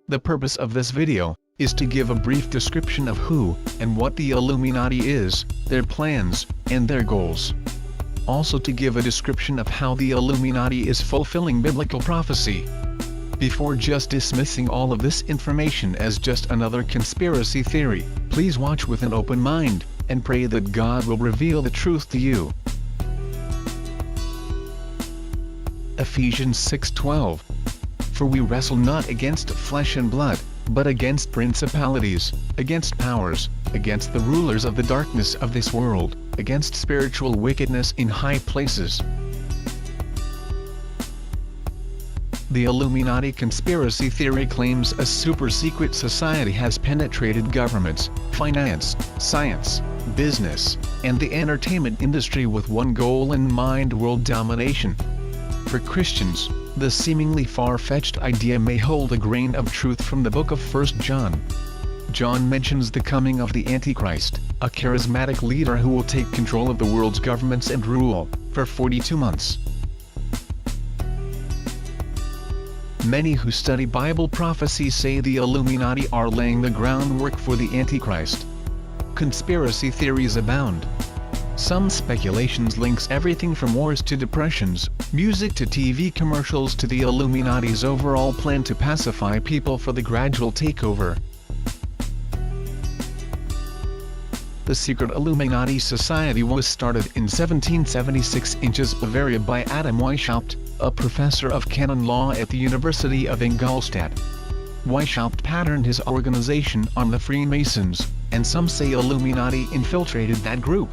The purpose of this video is to give a brief description of who and what the Illuminati is, their plans, and their goals. Also to give a description of how the Illuminati is fulfilling biblical prophecy. Before just dismissing all of this information as just another conspiracy theory, please watch with an open mind, and pray that God will reveal the truth to you. Ephesians 6:12. For we wrestle not against flesh and blood, but against principalities, against powers, against the rulers of the darkness of this world, against spiritual wickedness in high places. The Illuminati conspiracy theory claims a super-secret society has penetrated governments, finance, science, business, and the entertainment industry with one goal in mind: world domination. For Christians, the seemingly far-fetched idea may hold a grain of truth from the book of 1 John. John mentions the coming of the Antichrist, a charismatic leader who will take control of the world's governments and rule for 42 months. Many who study Bible prophecy say the Illuminati are laying the groundwork for the Antichrist. Conspiracy theories abound. Some speculations links everything from wars to depressions, music to TV commercials to the Illuminati's overall plan to pacify people for the gradual takeover. The secret Illuminati Society was started in 1776 in Bavaria by Adam Weishaupt, a professor of canon law at the University of Ingolstadt. Weishaupt patterned his organization on the Freemasons, and some say Illuminati infiltrated that group.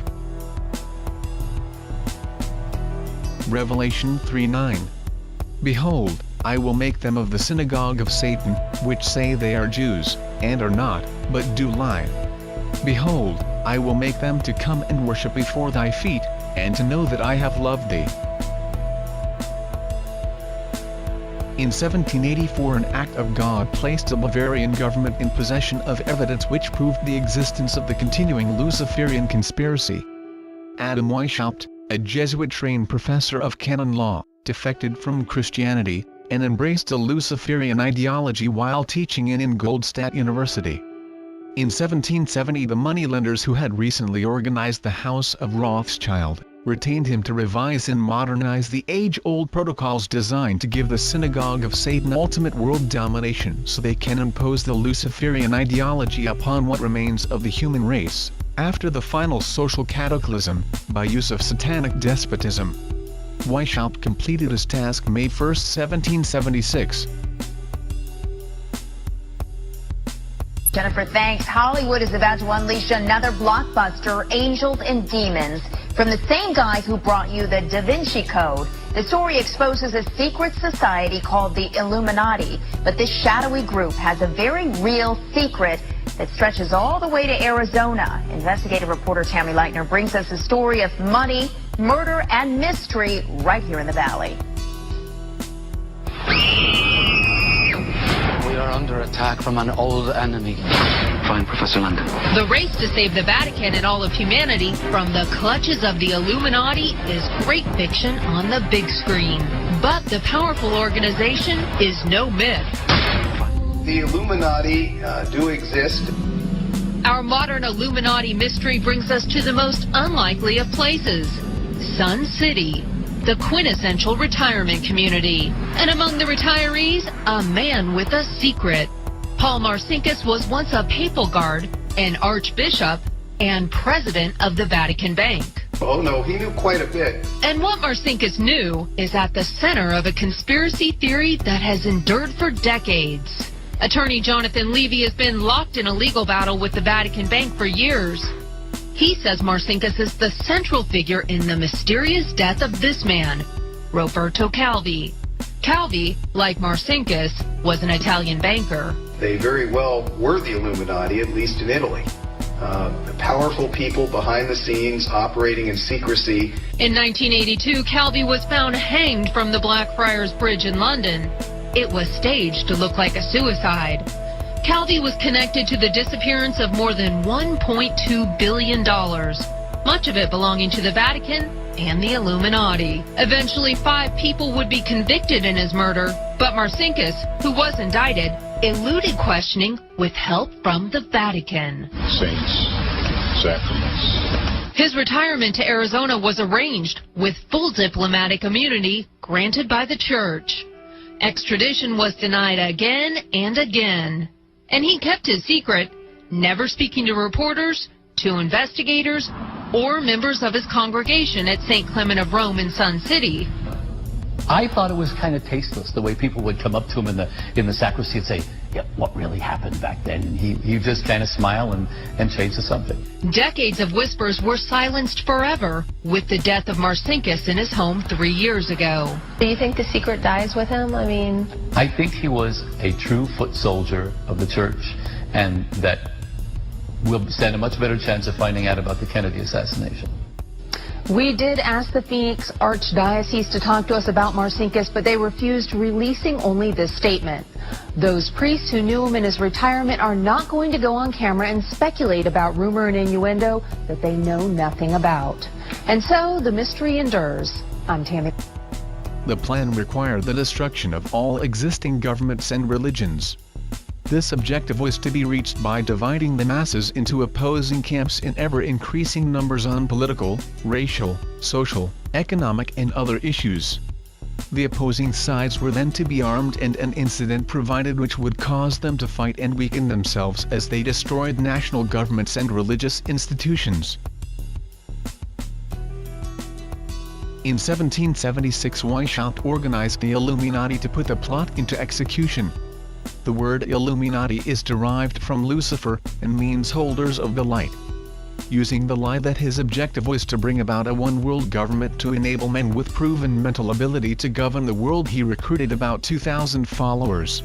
Revelation 3:9. Behold, I will make them of the synagogue of Satan, which say they are Jews, and are not, but do lie. Behold, I will make them to come and worship before thy feet, and to know that I have loved thee. In 1784 an act of God placed the Bavarian government in possession of evidence which proved the existence of the continuing Luciferian conspiracy. Adam Weishaupt, a Jesuit-trained professor of canon law, defected from Christianity, and embraced a Luciferian ideology while teaching in Ingolstadt University. In 1770 the moneylenders who had recently organized the House of Rothschild, retained him to revise and modernize the age-old protocols designed to give the synagogue of Satan ultimate world domination so they can impose the Luciferian ideology upon what remains of the human race, after the final social cataclysm, by use of satanic despotism. Weishaupt completed his task May 1, 1776. Jennifer, thanks. Hollywood is about to unleash another blockbuster, Angels and Demons, from the same guys who brought you the Da Vinci Code. The story exposes a secret society called the Illuminati, but this shadowy group has a very real secret that stretches all the way to Arizona. Investigative reporter Tammy Leitner brings us a story of money, murder, and mystery right here in the Valley. We are under attack from an old enemy. Fine, Professor London. The race to save the Vatican and all of humanity from the clutches of the Illuminati is great fiction on the big screen. But the powerful organization is no myth. The Illuminati do exist. Our modern Illuminati mystery brings us to the most unlikely of places, Sun City, the quintessential retirement community. And among the retirees, a man with a secret. Paul Marcinkus was once a papal guard, an archbishop, and president of the Vatican Bank. Oh no, he knew quite a bit. And what Marcinkus knew is at the center of a conspiracy theory that has endured for decades. Attorney Jonathan Levy has been locked in a legal battle with the Vatican Bank for years. He says Marcinkus is the central figure in the mysterious death of this man, Roberto Calvi. Calvi, like Marcinkus, was an Italian banker. They very well were the Illuminati, at least in Italy. Powerful people behind the scenes operating in secrecy. In 1982, Calvi was found hanged from the Blackfriars Bridge in London. It was staged to look like a suicide. Calvi was connected to the disappearance of more than $1.2 billion, much of it belonging to the Vatican and the Illuminati. Eventually, 5 people would be convicted in his murder, but Marcinkus, who was indicted, eluded questioning with help from the Vatican. Saints, sacraments. His retirement to Arizona was arranged with full diplomatic immunity granted by the church. Extradition was denied again and again. And he kept his secret, never speaking to reporters, to investigators, or members of his congregation at St. Clement of Rome in Sun City. I thought it was kind of tasteless, the way people would come up to him in the sacristy and say, yeah, what really happened back then? And he just kind of smile and change the subject. Decades of whispers were silenced forever with the death of Marcinkus in his home 3 years ago. Do you think the secret dies with him? I mean, I think he was a true foot soldier of the church, and that we'll stand a much better chance of finding out about the Kennedy assassination. We did ask the Phoenix Archdiocese to talk to us about Marcinkus, but they refused, releasing only this statement. Those priests who knew him in his retirement are not going to go on camera and speculate about rumor and innuendo that they know nothing about. And so the mystery endures. I'm Tammy. The plan required the destruction of all existing governments and religions. This objective was to be reached by dividing the masses into opposing camps in ever-increasing numbers on political, racial, social, economic and other issues. The opposing sides were then to be armed, and an incident provided which would cause them to fight and weaken themselves as they destroyed national governments and religious institutions. In 1776, Weishaupt organized the Illuminati to put the plot into execution. The word Illuminati is derived from Lucifer and means holders of the light. Using the lie that his objective was to bring about a one-world government to enable men with proven mental ability to govern the world, he recruited about 2,000 followers.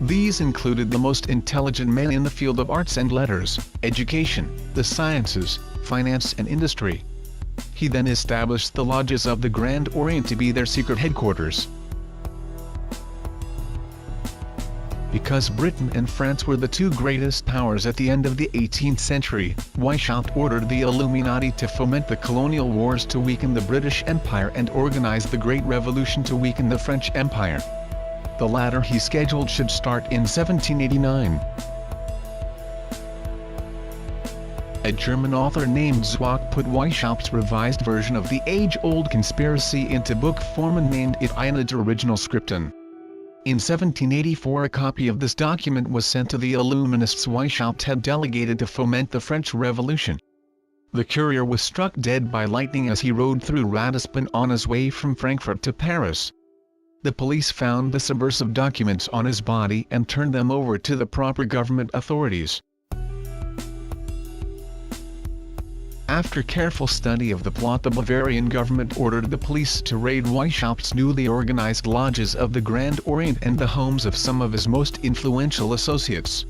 These included the most intelligent men in the field of arts and letters, education, the sciences, finance and industry. He then established the lodges of the Grand Orient to be their secret headquarters. Because Britain and France were the two greatest powers at the end of the 18th century, Weishaupt ordered the Illuminati to foment the colonial wars to weaken the British Empire and organize the Great Revolution to weaken the French Empire. The latter he scheduled should start in 1789. A German author named Zwack put Weishaupt's revised version of the age-old conspiracy into book form and named it Einad Original Scripten. In 1784 a copy of this document was sent to the Illuminists Weishaupt had delegated to foment the French Revolution. The courier was struck dead by lightning as he rode through Ratisbon on his way from Frankfurt to Paris. The police found the subversive documents on his body and turned them over to the proper government authorities. After careful study of the plot, the Bavarian government ordered the police to raid Weishaupt's newly organized lodges of the Grand Orient and the homes of some of his most influential associates.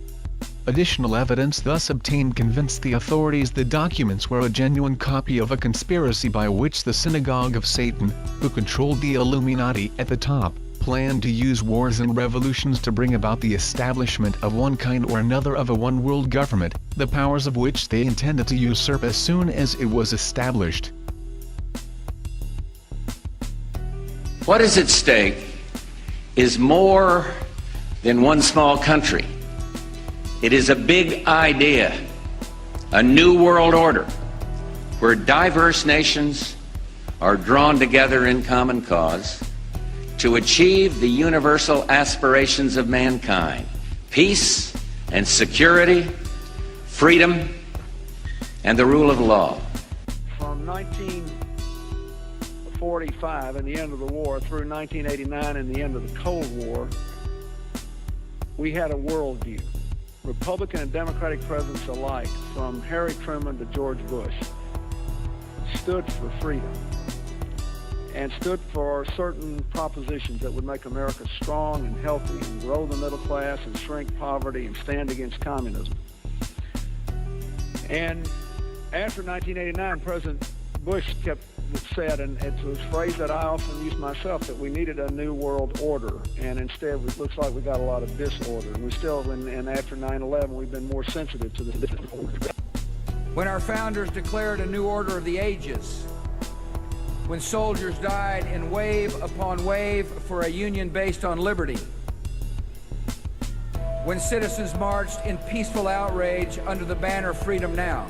Additional evidence thus obtained convinced the authorities the documents were a genuine copy of a conspiracy by which the Synagogue of Satan, who controlled the Illuminati at the top, planned to use wars and revolutions to bring about the establishment of one kind or another of a one-world government, the powers of which they intended to usurp as soon as it was established. What is at stake is more than one small country. It is a big idea, a new world order, where diverse nations are drawn together in common cause to achieve the universal aspirations of mankind: peace and security, freedom, and the rule of law. From 1945 and the end of the war through 1989 and the end of the Cold War, we had a worldview. Republican and Democratic presidents alike, from Harry Truman to George Bush, stood for freedom and stood for certain propositions that would make America strong and healthy and grow the middle class and shrink poverty and stand against communism. And after 1989, President Bush said, and it was a phrase that I often use myself, that we needed a new world order, and instead it looks like we got a lot of disorder. And we still, and after 9/11, we've been more sensitive to the disorder. When our founders declared a new order of the ages, when soldiers died in wave upon wave for a union based on liberty, when citizens marched in peaceful outrage under the banner Freedom Now.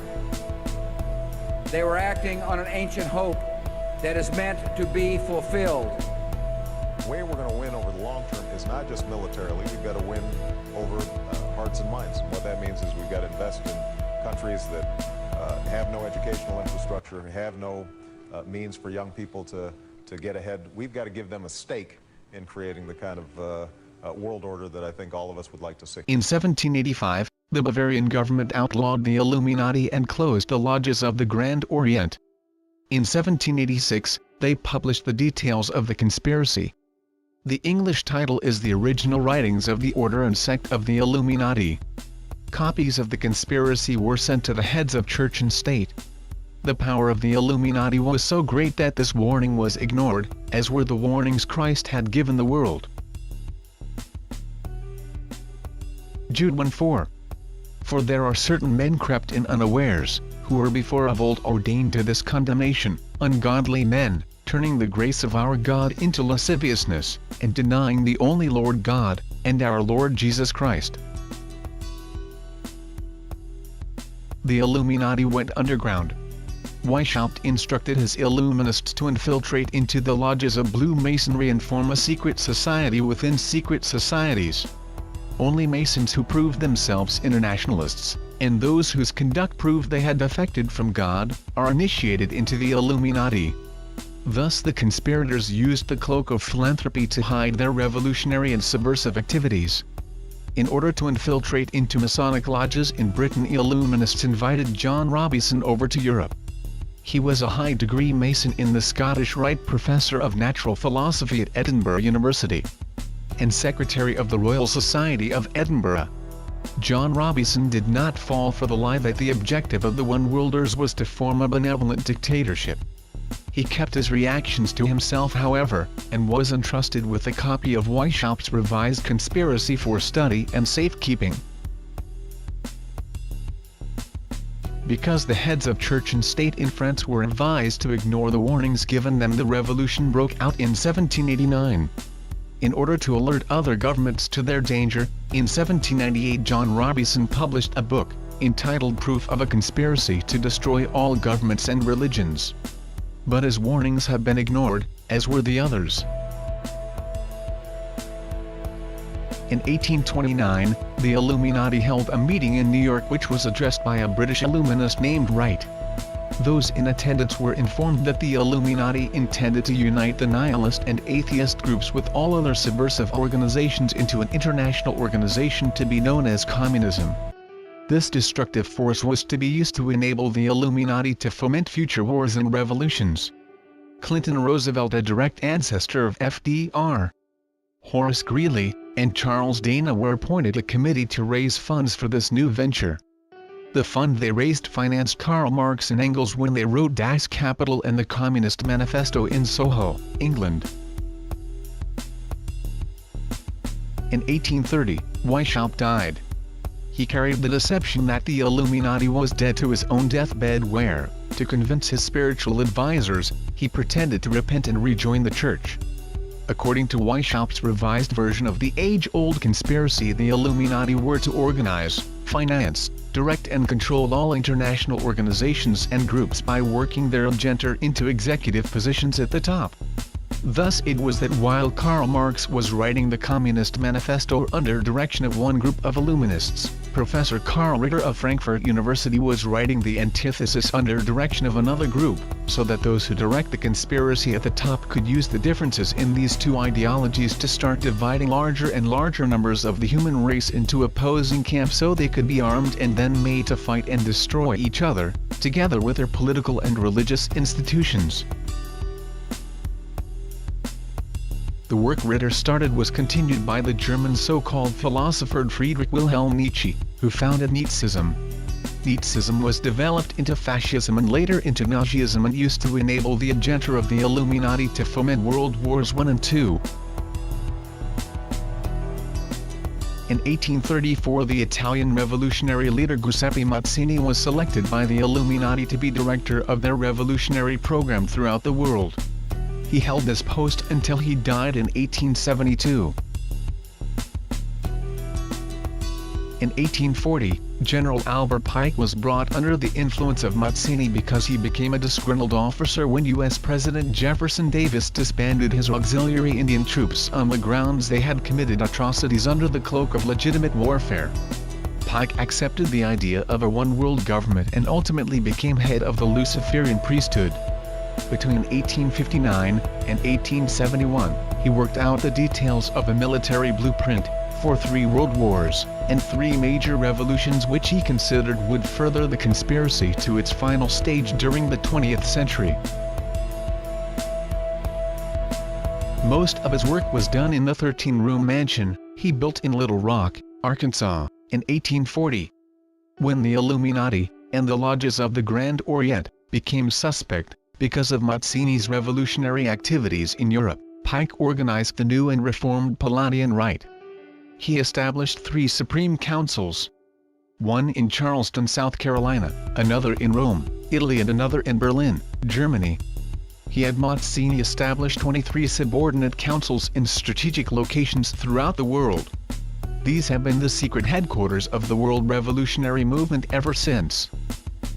They were acting on an ancient hope that is meant to be fulfilled. The way we're going to win over the long term is not just militarily. We've got to win over hearts and minds. And what that means is we've got to invest in countries that have no educational infrastructure, have no means for young people to get ahead. We've got to give them a stake in creating the kind of world order that I think all of us would like to see. In 1785, the Bavarian government outlawed the Illuminati and closed the lodges of the Grand Orient. In 1786, they published the details of the conspiracy. The English title is The Original Writings of the Order and Sect of the Illuminati. Copies of the conspiracy were sent to the heads of church and state. The power of the Illuminati was so great that this warning was ignored, as were the warnings Christ had given the world. Jude 1:4. For there are certain men crept in unawares, who were before of old ordained to this condemnation, ungodly men, turning the grace of our God into lasciviousness, and denying the only Lord God, and our Lord Jesus Christ. The Illuminati went underground. Weishaupt instructed his Illuminists to infiltrate into the lodges of Blue Masonry and form a secret society within secret societies. Only Masons who proved themselves internationalists, and those whose conduct proved they had defected from God, are initiated into the Illuminati. Thus the conspirators used the cloak of philanthropy to hide their revolutionary and subversive activities. In order to infiltrate into Masonic lodges in Britain, Illuminists invited John Robison over to Europe. He was a high-degree Mason in the Scottish Rite Professor of Natural Philosophy at Edinburgh University, and Secretary of the Royal Society of Edinburgh. John Robison did not fall for the lie that the objective of the One-Worlders was to form a benevolent dictatorship. He kept his reactions to himself, however, and was entrusted with a copy of Weishaupt's revised conspiracy for study and safekeeping. Because the heads of church and state in France were advised to ignore the warnings given them, the revolution broke out in 1789. In order to alert other governments to their danger, in 1798 John Robison published a book, entitled Proof of a Conspiracy to Destroy All Governments and Religions. But his warnings have been ignored, as were the others. In 1829, the Illuminati held a meeting in New York which was addressed by a British Illuminist named Wright. Those in attendance were informed that the Illuminati intended to unite the nihilist and atheist groups with all other subversive organizations into an international organization to be known as communism. This destructive force was to be used to enable the Illuminati to foment future wars and revolutions. Clinton Roosevelt, a direct ancestor of FDR, Horace Greeley, and Charles Dana were appointed a committee to raise funds for this new venture. The fund they raised financed Karl Marx and Engels when they wrote Das Kapital and the Communist Manifesto in Soho, England. In 1830, Weishaupt died. He carried the deception that the Illuminati was dead to his own deathbed where, to convince his spiritual advisors, he pretended to repent and rejoin the church. According to Weishaupt's revised version of the age-old conspiracy, the Illuminati were to organize, finance, direct and control all international organizations and groups by working their agenda into executive positions at the top. Thus it was that while Karl Marx was writing the Communist Manifesto under direction of one group of Illuminists, Professor Karl Ritter of Frankfurt University was writing the antithesis under direction of another group, so that those who direct the conspiracy at the top could use the differences in these two ideologies to start dividing larger and larger numbers of the human race into opposing camps so they could be armed and then made to fight and destroy each other, together with their political and religious institutions. The work Ritter started was continued by the German so-called philosopher Friedrich Wilhelm Nietzsche, who founded Nazism. Nazism was developed into fascism and later into Nazism and used to enable the agenda of the Illuminati to foment World Wars I and II. In 1834 the Italian revolutionary leader Giuseppe Mazzini was selected by the Illuminati to be director of their revolutionary program throughout the world. He held this post until he died in 1872. In 1840, General Albert Pike was brought under the influence of Mazzini because he became a disgruntled officer when U.S. President Jefferson Davis disbanded his auxiliary Indian troops on the grounds they had committed atrocities under the cloak of legitimate warfare. Pike accepted the idea of a one-world government and ultimately became head of the Luciferian priesthood. Between 1859 and 1871, he worked out the details of a military blueprint for 3 world wars and 3 major revolutions which he considered would further the conspiracy to its final stage during the 20th century. Most of his work was done in the 13-room mansion he built in Little Rock, Arkansas, in 1840. When the Illuminati and the lodges of the Grand Orient became suspect because of Mazzini's revolutionary activities in Europe, Pike organized the new and reformed Palladian Rite. He established 3 supreme councils. One in Charleston, South Carolina, another in Rome, Italy and another in Berlin, Germany. He had Mazzini establish 23 subordinate councils in strategic locations throughout the world. These have been the secret headquarters of the world revolutionary movement ever since.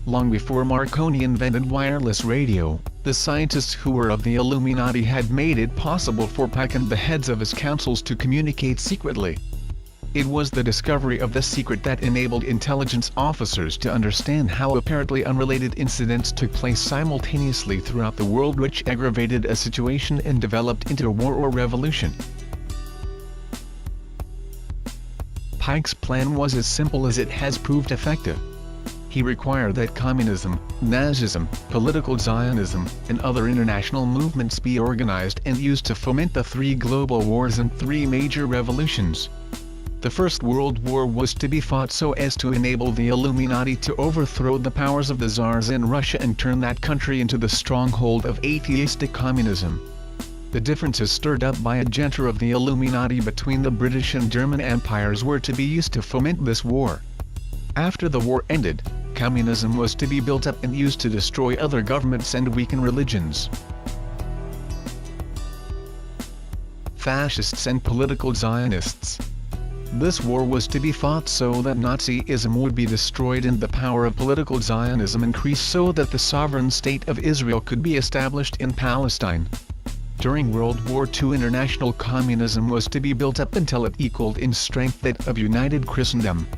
Long before Marconi invented wireless radio, the scientists who were of the Illuminati had made it possible for Pike and the heads of his councils to communicate secretly. It was the discovery of this secret that enabled intelligence officers to understand how apparently unrelated incidents took place simultaneously throughout the world, which aggravated a situation and developed into a war or revolution. Pike's plan was as simple as it has proved effective. He required that communism, Nazism, political Zionism, and other international movements be organized and used to foment the 3 global wars and 3 major revolutions. The First World War was to be fought so as to enable the Illuminati to overthrow the powers of the Tsars in Russia and turn that country into the stronghold of atheistic communism. The differences stirred up by a junta of the Illuminati between the British and German empires were to be used to foment this war. After the war ended, communism was to be built up and used to destroy other governments and weaken religions. Fascists and political Zionists. This war was to be fought so that Nazism would be destroyed and the power of political Zionism increased so that the sovereign state of Israel could be established in Palestine. During World War II, international communism was to be built up until it equaled in strength that of united Christendom.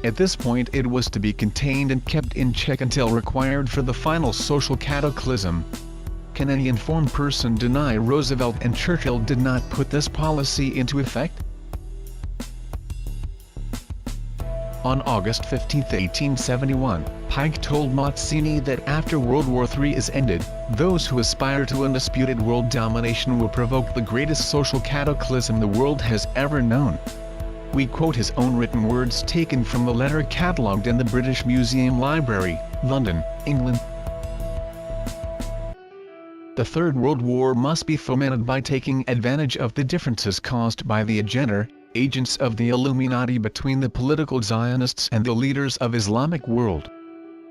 At this point it was to be contained and kept in check until required for the final social cataclysm. Can any informed person deny Roosevelt and Churchill did not put this policy into effect? On August 15, 1871, Pike told Mazzini that after World War III is ended, those who aspire to undisputed world domination will provoke the greatest social cataclysm the world has ever known. We quote his own written words taken from the letter catalogued in the British Museum Library, London, England. The Third World War must be fomented by taking advantage of the differences caused by the agents of the Illuminati between the political Zionists and the leaders of Islamic world.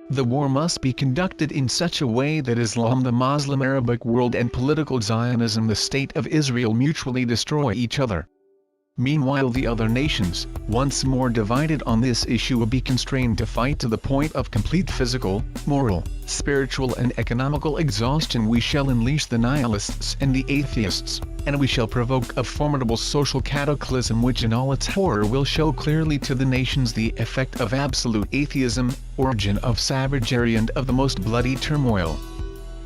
The war must be conducted in such a way that Islam, the Muslim Arabic world, and political Zionism, the State of Israel, mutually destroy each other. Meanwhile, the other nations, once more divided on this issue, will be constrained to fight to the point of complete physical, moral, spiritual and economical exhaustion. We shall unleash the nihilists and the atheists, and we shall provoke a formidable social cataclysm which in all its horror will show clearly to the nations the effect of absolute atheism, origin of savagery and of the most bloody turmoil.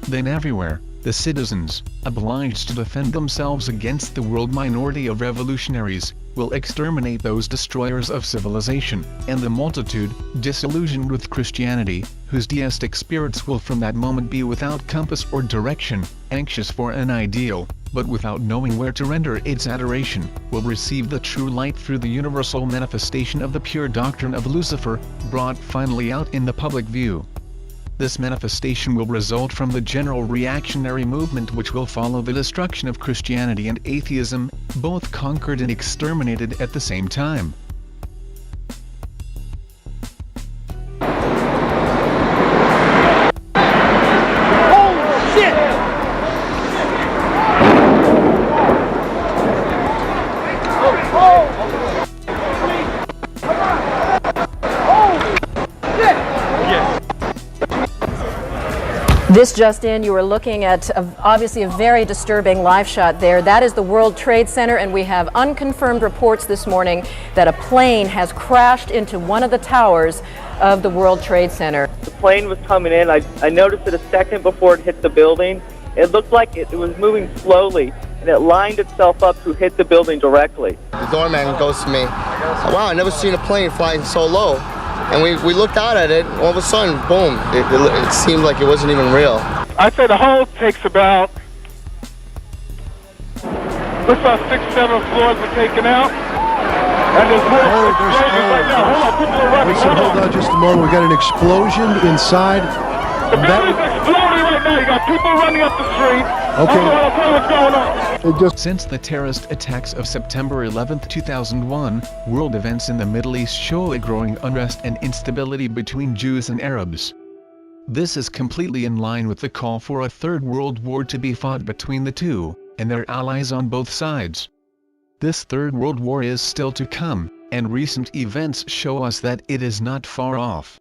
Then everywhere, the citizens, obliged to defend themselves against the world minority of revolutionaries, will exterminate those destroyers of civilization, and the multitude, disillusioned with Christianity, whose deistic spirits will from that moment be without compass or direction, anxious for an ideal, but without knowing where to render its adoration, will receive the true light through the universal manifestation of the pure doctrine of Lucifer, brought finally out in the public view. This manifestation will result from the general reactionary movement which will follow the destruction of Christianity and atheism, both conquered and exterminated at the same time. This just in, you are looking at obviously a very disturbing live shot there. That is the World Trade Center, and we have unconfirmed reports this morning that a plane has crashed into one of the towers of the World Trade Center. The plane was coming in. I noticed it a second before it hit the building. It looked like it was moving slowly, and it lined itself up to hit the building directly. The doorman goes to me, "Wow, I never seen a plane flying so low." And we looked out at it, all of a sudden, boom, it seemed like it wasn't even real. I'd say the whole takes about, looks like 6-7 floors were taken out. And there's more explosions right now. Hold on, people are running. Hold on just a moment. We got an explosion inside. The building's exploding right now. You got people running up the street. Okay. I'll tell you what's going on. Since the terrorist attacks of September 11, 2001, world events in the Middle East show a growing unrest and instability between Jews and Arabs. This is completely in line with the call for a third world war to be fought between the two, and their allies on both sides. This third world war is still to come, and recent events show us that it is not far off.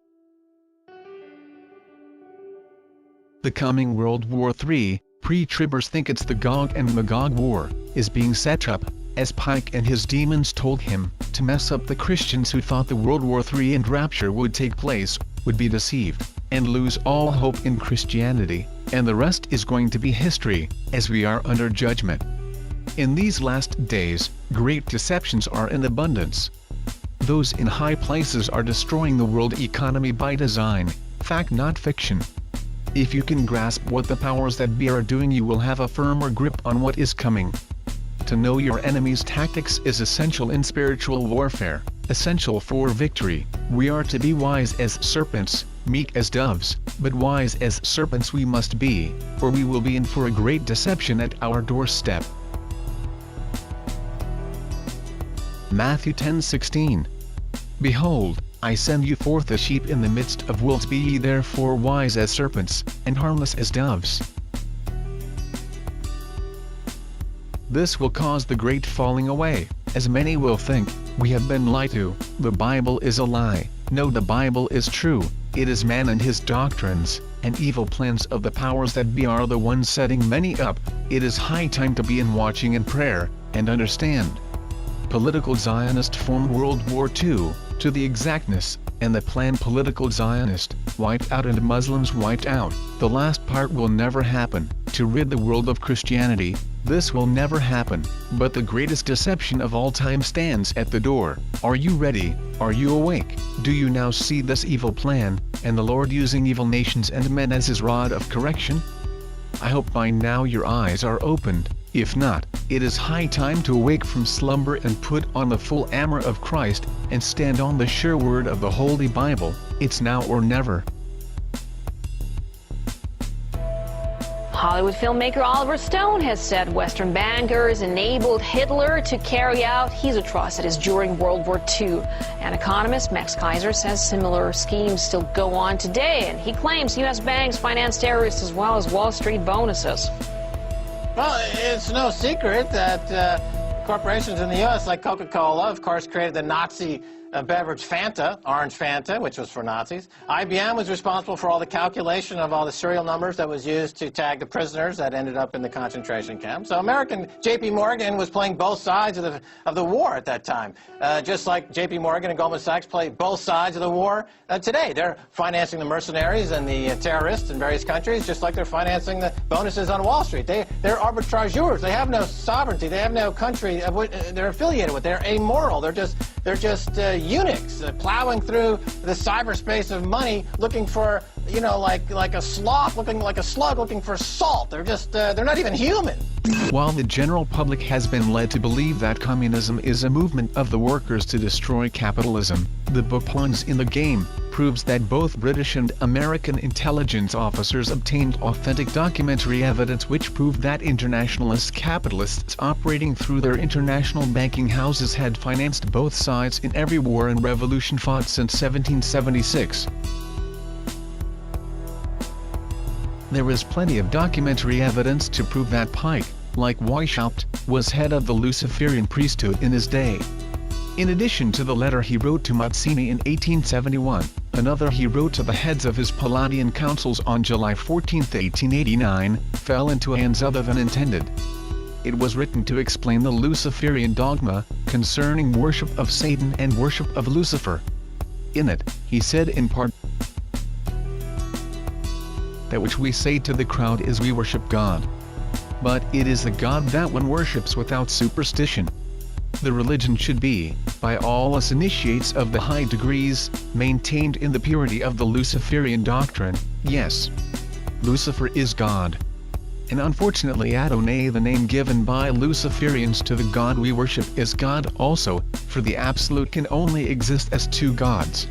The coming World War III, pre-tribbers think it's the Gog and Magog War, is being set up, as Pike and his demons told him, to mess up the Christians who thought the World War III and rapture would take place, would be deceived, and lose all hope in Christianity, and the rest is going to be history, as we are under judgment. In these last days, great deceptions are in abundance. Those in high places are destroying the world economy by design, fact not fiction. If you can grasp what the powers that be are doing, you will have a firmer grip on what is coming. To know your enemy's tactics is essential in spiritual warfare, essential for victory. We are to be wise as serpents, meek as doves, but wise as serpents we must be, or we will be in for a great deception at our doorstep. Matthew 10:16. Behold, I send you forth as sheep in the midst of wolves. Be ye therefore wise as serpents, and harmless as doves. This will cause the great falling away, as many will think, we have been lied to, the Bible is a lie. No, the Bible is true, it is man and his doctrines, and evil plans of the powers that be are the ones setting many up. It is high time to be in watching and prayer, and understand. Political Zionist formed World War II, to the exactness, and the planned political Zionist, wiped out and Muslims wiped out. The last part will never happen, to rid the world of Christianity. This will never happen, but the greatest deception of all time stands at the door. Are you ready? Are you awake? Do you now see this evil plan, and the Lord using evil nations and men as his rod of correction? I hope by now your eyes are opened. If not, it is high time to awake from slumber and put on the full armor of Christ, and stand on the sure word of the Holy Bible. It's now or never. Hollywood filmmaker Oliver Stone has said Western bankers enabled Hitler to carry out his atrocities during World War II. An economist, Max Kaiser, says similar schemes still go on today, and he claims U.S. banks finance terrorists as well as Wall Street bonuses. Well, it's no secret that corporations in the U.S. like Coca-Cola, of course, created the Nazi beverage Fanta, Orange Fanta, which was for Nazis. IBM was responsible for all the calculation of all the serial numbers that was used to tag the prisoners that ended up in the concentration camp. So American J.P. Morgan was playing both sides of the war at that time. Just like J.P. Morgan and Goldman Sachs play both sides of the war today. They're financing the mercenaries and the terrorists in various countries, just like they're financing the bonuses on Wall Street. They're arbitrageurs. They have no sovereignty. They have no country they're affiliated with. They're amoral. They're just eunuchs plowing through the cyberspace of money, looking for, you know, like a sloth, looking like a slug, looking for salt. They're just they're not even human. While the general public has been led to believe that communism is a movement of the workers to destroy capitalism, the book Pawns in the Game proves that both British and American intelligence officers obtained authentic documentary evidence which proved that internationalist capitalists operating through their international banking houses had financed both sides in every war and revolution fought since 1776. There is plenty of documentary evidence to prove that Pike, like Weishaupt, was head of the Luciferian priesthood in his day. In addition to the letter he wrote to Mazzini in 1871, Another he wrote to the heads of his Palladian councils on July 14, 1889, fell into hands other than intended. It was written to explain the Luciferian dogma concerning worship of Satan and worship of Lucifer. In it, he said in part, "That which we say to the crowd is we worship God. But it is the God that one worships without superstition. The religion should be, by all us initiates of the high degrees, maintained in the purity of the Luciferian doctrine. Yes, Lucifer is God. And unfortunately Adonai, the name given by Luciferians to the God we worship, is God also, for the Absolute can only exist as two gods.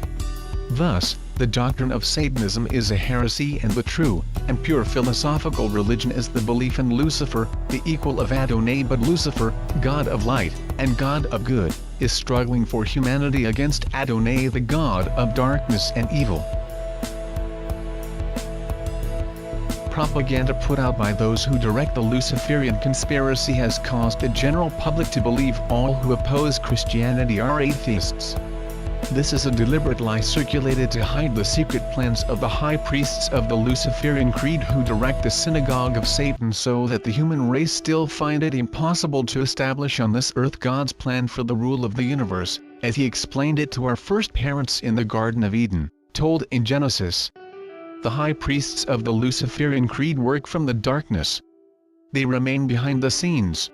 Thus, the doctrine of Satanism is a heresy, and the true and pure philosophical religion is the belief in Lucifer, the equal of Adonai. But Lucifer, God of light and God of good, is struggling for humanity against Adonai, the God of darkness and evil." Propaganda put out by those who direct the Luciferian conspiracy has caused the general public to believe all who oppose Christianity are atheists. This is a deliberate lie circulated to hide the secret plans of the high priests of the Luciferian creed who direct the synagogue of Satan, so that the human race still find it impossible to establish on this earth God's plan for the rule of the universe, as he explained it to our first parents in the Garden of Eden, told in Genesis. The high priests of the Luciferian creed work from the darkness. They remain behind the scenes.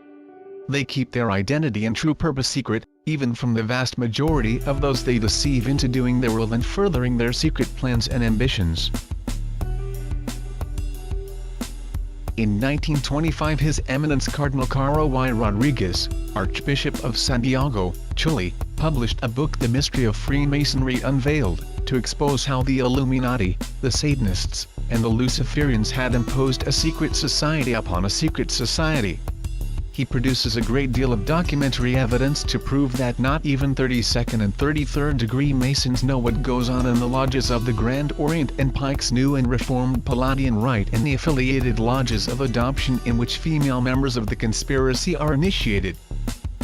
They keep their identity and true purpose secret, even from the vast majority of those they deceive into doing their will and furthering their secret plans and ambitions. In 1925, His Eminence Cardinal Caro Y. Rodriguez, Archbishop of Santiago, Chile, published a book, The Mystery of Freemasonry Unveiled, to expose how the Illuminati, the Satanists, and the Luciferians had imposed a secret society upon a secret society. He produces a great deal of documentary evidence to prove that not even 32nd and 33rd degree Masons know what goes on in the lodges of the Grand Orient and Pike's New and Reformed Palladian Rite and the affiliated lodges of adoption in which female members of the conspiracy are initiated.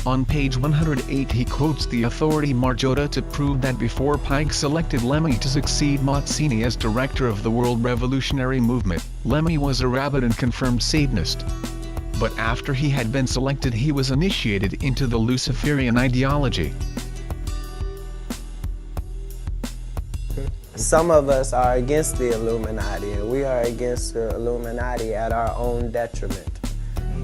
On page 108 he quotes the authority Marjota to prove that before Pike selected Lemmy to succeed Mazzini as director of the World Revolutionary Movement, Lemmy was a rabid and confirmed Satanist. But after he had been selected, he was initiated into the Luciferian ideology. Some of us are against the Illuminati, and we are against the Illuminati at our own detriment.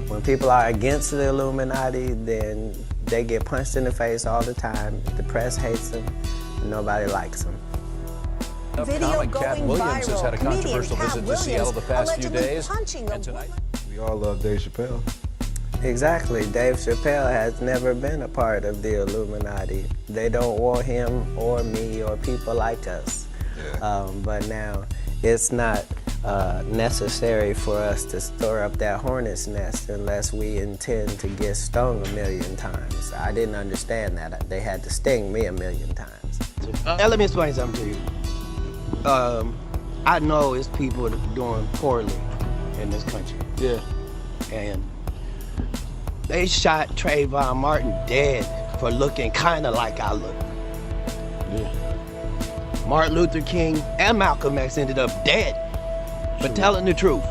When people are against the Illuminati, then they get punched in the face all the time. The press hates them, and nobody likes them. Video Cat Williams has had a controversial visit to Seattle the past few days, and tonight we all love Dave Chappelle. Exactly. Dave Chappelle has never been a part of the Illuminati. They don't want him or me or people like us. Yeah. But now it's not necessary for us to store up that hornet's nest unless we intend to get stung 1,000,000 times. I didn't understand that. They had to sting me 1,000,000 times. Let me explain something to you. I know it's people doing poorly in this country. Yeah. And they shot Trayvon Martin dead for looking kind of like I look. Yeah. Martin Luther King and Malcolm X ended up dead for telling the truth.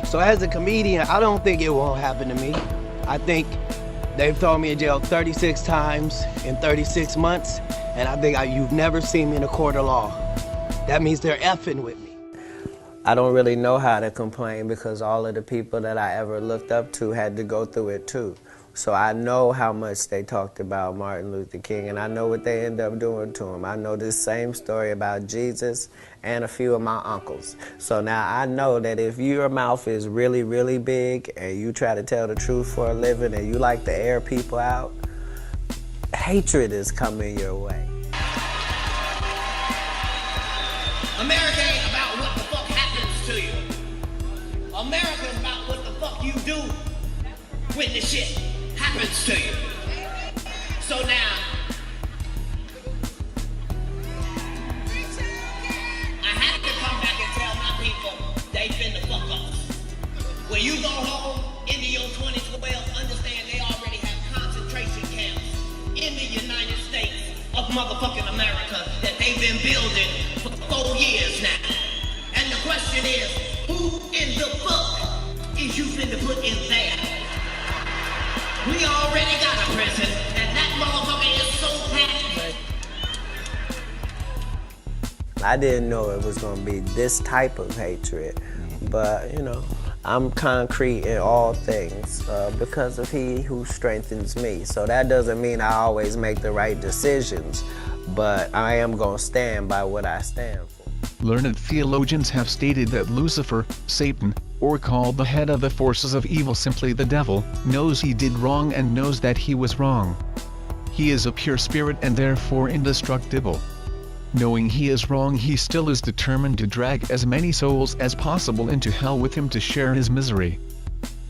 So as a comedian, I don't think it won't happen to me. I think they've thrown me in jail 36 times in 36 months, and I think you've never seen me in a court of law. That means they're effing with me. I don't really know how to complain because all of the people that I ever looked up to had to go through it too. So I know how much they talked about Martin Luther King, and I know what they end up doing to him. I know this same story about Jesus and a few of my uncles. So now I know that if your mouth is really, really big and you try to tell the truth for a living and you like to air people out, hatred is coming your way. America ain't about what the fuck happens to you. America is about what the fuck you do when the shit happens to you. So now, I have to come back and tell my people they finna fuck up. When you go home into your 2012, understand they already have concentration camps in the United States of motherfucking America that they've been building for 4 years now. And the question is, who in the fuck is you finna put in there? We already got a prison, and that motherfucker is so packed. I didn't know it was going to be this type of hatred, but you know, I'm concrete in all things because of He who strengthens me. So that doesn't mean I always make the right decisions, but I am going to stand by what I stand for. Learned theologians have stated that Lucifer, Satan, or called the head of the forces of evil simply the devil, knows he did wrong and knows that he was wrong. He is a pure spirit and therefore indestructible. Knowing he is wrong, he still is determined to drag as many souls as possible into hell with him to share his misery.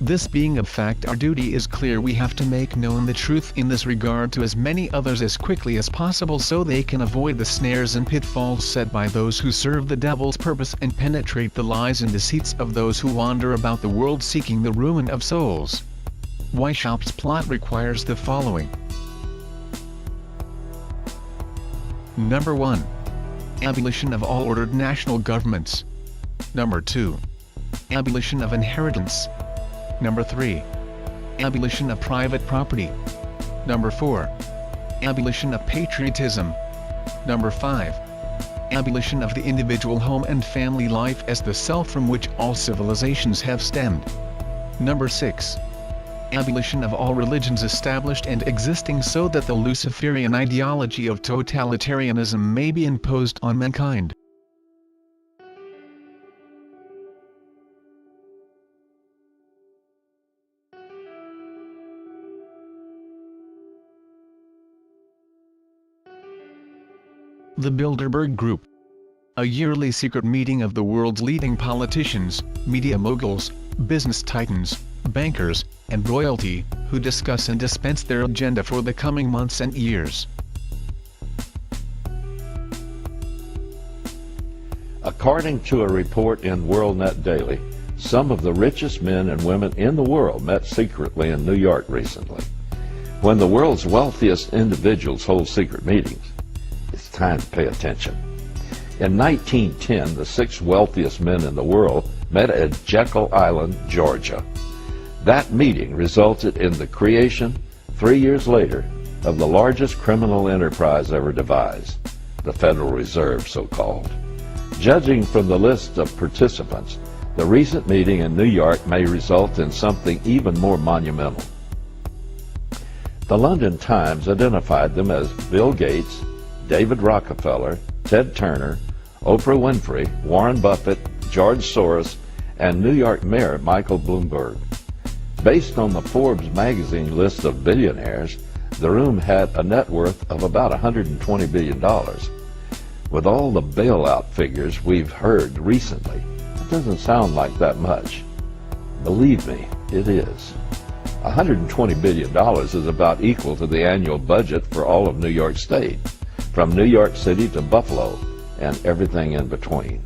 This being a fact, our duty is clear. We have to make known the truth in this regard to as many others as quickly as possible so they can avoid the snares and pitfalls set by those who serve the devil's purpose and penetrate the lies and deceits of those who wander about the world seeking the ruin of souls. Weishaupt's plot requires the following. Number 1. Abolition of all ordered national governments. Number 2. Abolition of inheritance. Number 3. Abolition of private property. Number 4. Abolition of patriotism. Number 5. Abolition of the individual home and family life as the self from which all civilizations have stemmed. Number 6. Abolition of all religions established and existing so that the Luciferian ideology of totalitarianism may be imposed on mankind. The Bilderberg Group. A yearly secret meeting of the world's leading politicians, media moguls, business titans, bankers, and royalty, who discuss and dispense their agenda for the coming months and years. According to a report in WorldNet Daily, some of the richest men and women in the world met secretly in New York recently. When the world's wealthiest individuals hold secret meetings, it's time to pay attention. In 1910, the 6 wealthiest men in the world met at Jekyll Island, Georgia. That meeting resulted in the creation, 3 years later, of the largest criminal enterprise ever devised, the Federal Reserve, so-called. Judging from the list of participants, the recent meeting in New York may result in something even more monumental. The London Times identified them as Bill Gates, David Rockefeller, Ted Turner, Oprah Winfrey, Warren Buffett, George Soros, and New York Mayor Michael Bloomberg. Based on the Forbes magazine list of billionaires, the room had a net worth of about $120 billion. With all the bailout figures we've heard recently, it doesn't sound like that much. Believe me, it is. $120 billion is about equal to the annual budget for all of New York State, from New York City to Buffalo, and everything in between.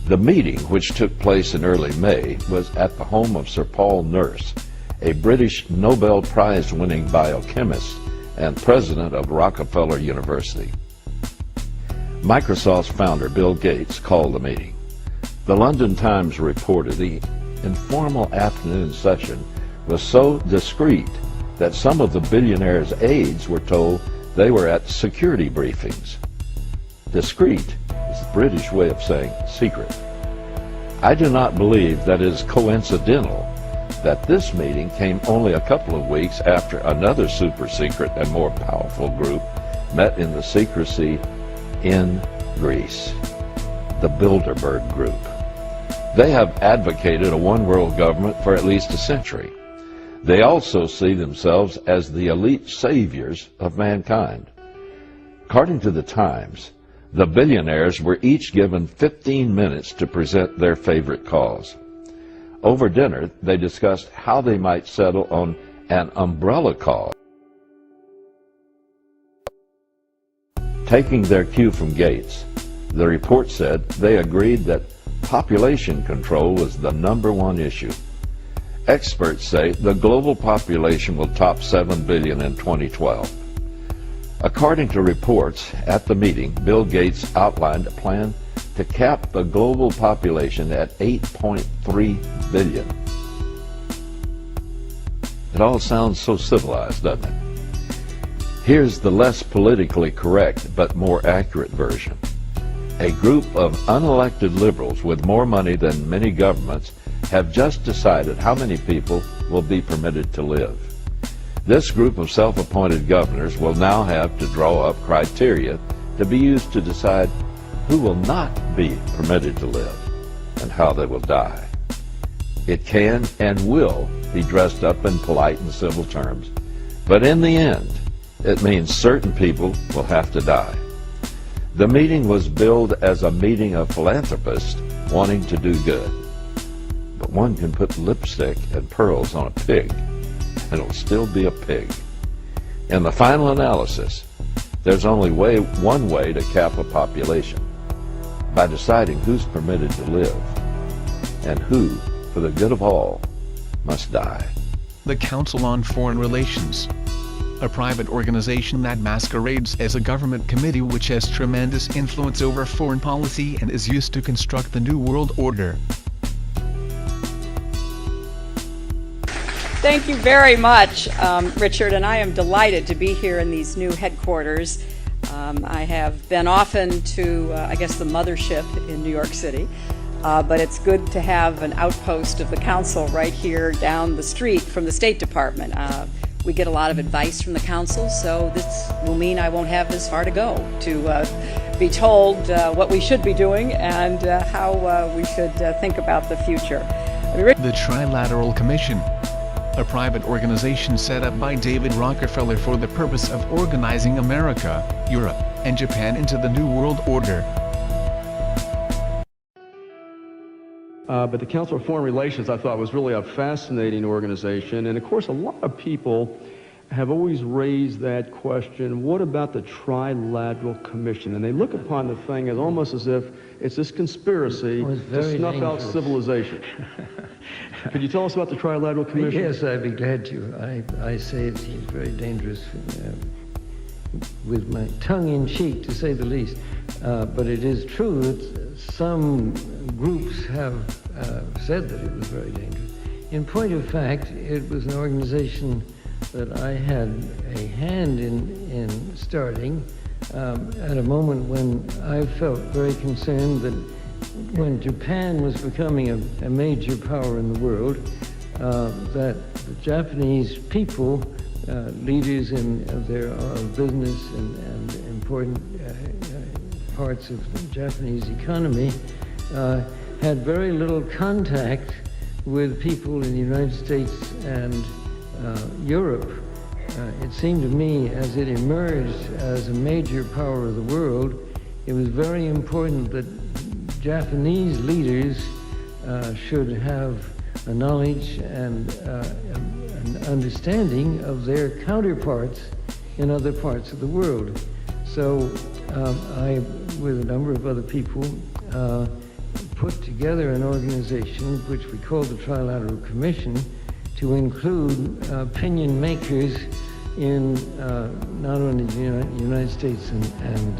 The meeting, which took place in early May, was at the home of Sir Paul Nurse, a British Nobel Prize-winning biochemist and president of Rockefeller University. Microsoft's founder, Bill Gates, called the meeting. The London Times reported the informal afternoon session was so discreet that some of the billionaire's aides were told they were at security briefings. Discreet is the British way of saying secret. I do not believe that it is coincidental that this meeting came only a couple of weeks after another super secret and more powerful group met in the secrecy in Greece, the Bilderberg Group. They have advocated a one-world government for at least a century. They also see themselves as the elite saviors of mankind. According to the Times, the billionaires were each given 15 minutes to present their favorite cause. Over dinner, they discussed how they might settle on an umbrella cause. Taking their cue from Gates, the report said they agreed that population control was the #1 issue. Experts say the global population will top 7 billion in 2012. According to reports at the meeting, Bill Gates outlined a plan to cap the global population at 8.3 billion. It all sounds so civilized, doesn't it? Here's the less politically correct but more accurate version. A group of unelected liberals with more money than many governments have just decided how many people will be permitted to live. This group of self-appointed governors will now have to draw up criteria to be used to decide who will not be permitted to live and how they will die. It can and will be dressed up in polite and civil terms, but in the end, it means certain people will have to die. The meeting was billed as a meeting of philanthropists wanting to do good. But one can put lipstick and pearls on a pig, and it'll still be a pig. In the final analysis, there's only one way to cap a population, by deciding who's permitted to live, and who, for the good of all, must die. The Council on Foreign Relations, a private organization that masquerades as a government committee which has tremendous influence over foreign policy and is used to construct the New World Order. Thank you very much, Richard, and I am delighted to be here in these new headquarters. I have been often to, I guess, the mothership in New York City, but it's good to have an outpost of the Council right here down the street from the State Department. We get a lot of advice from the Council, so this will mean I won't have as far to go to be told what we should be doing and how we should think about the future. The Trilateral Commission, a private organization set up by David Rockefeller for the purpose of organizing America, Europe, and Japan into the New World Order. But the Council of Foreign Relations, I thought, was really a fascinating organization. And of course, a lot of people have always raised that question, what about the Trilateral Commission? And they look upon the thing as almost as if it's this conspiracy to snuff out civilization. Could you tell us about the Trilateral Commission? Yes, I'd be glad to. I say it's very dangerous, with my tongue in cheek, to say the least. But it is true that some groups have said that it was very dangerous. In point of fact, it was an organization that I had a hand in starting at a moment when I felt very concerned that when Japan was becoming a major power in the world, that the Japanese people, leaders of their business and important parts of the Japanese economy, had very little contact with people in the United States and Europe. It seemed to me, as it emerged as a major power of the world, it was very important that Japanese leaders should have a knowledge and an understanding of their counterparts in other parts of the world. So I, with a number of other people, put together an organization which we called the Trilateral Commission to include opinion makers in not only the United States and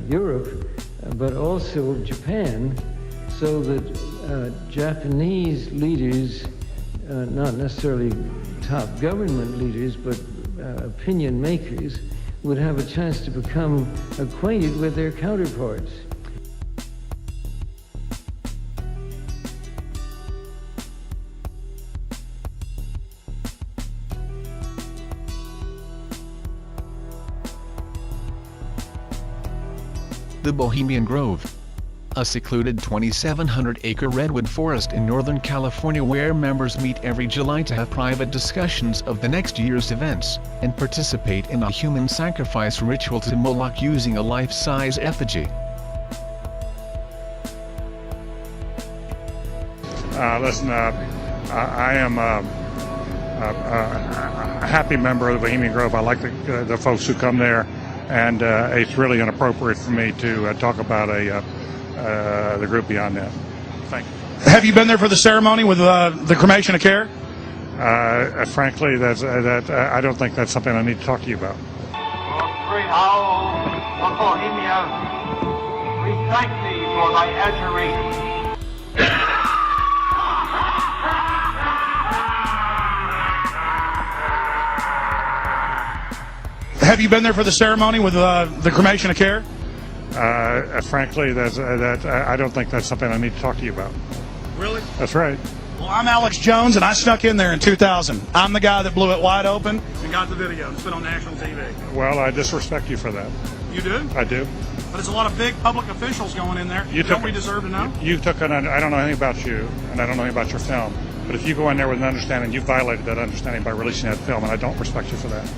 Europe, but also Japan, so that Japanese leaders, not necessarily top government leaders, but opinion makers, would have a chance to become acquainted with their counterparts. The Bohemian Grove, a secluded 2,700-acre redwood forest in Northern California where members meet every July to have private discussions of the next year's events, and participate in a human sacrifice ritual to Moloch using a life-size effigy. Listen, I am a happy member of the Bohemian Grove. I like the folks who come there, and it's really inappropriate for me to talk about the group beyond that. Thank you. Have you been there for the ceremony with the cremation of care? Frankly, I don't think that's something I need to talk to you about. Great owl of Bohemia, we thank thee for thy adjuration. Have you been there for the ceremony with the cremation of care? Frankly, I don't think that's something I need to talk to you about. Really? That's right. Well, I'm Alex Jones, and I snuck in there in 2000. I'm the guy that blew it wide open and got the video. It's been on national TV. Well, I disrespect you for that. You do? I do. But there's a lot of big public officials going in there. Don't we deserve to know? You took I don't know anything about you, and I don't know anything about your film. But if you go in there with an understanding, you violated that understanding by releasing that film, and I don't respect you for that.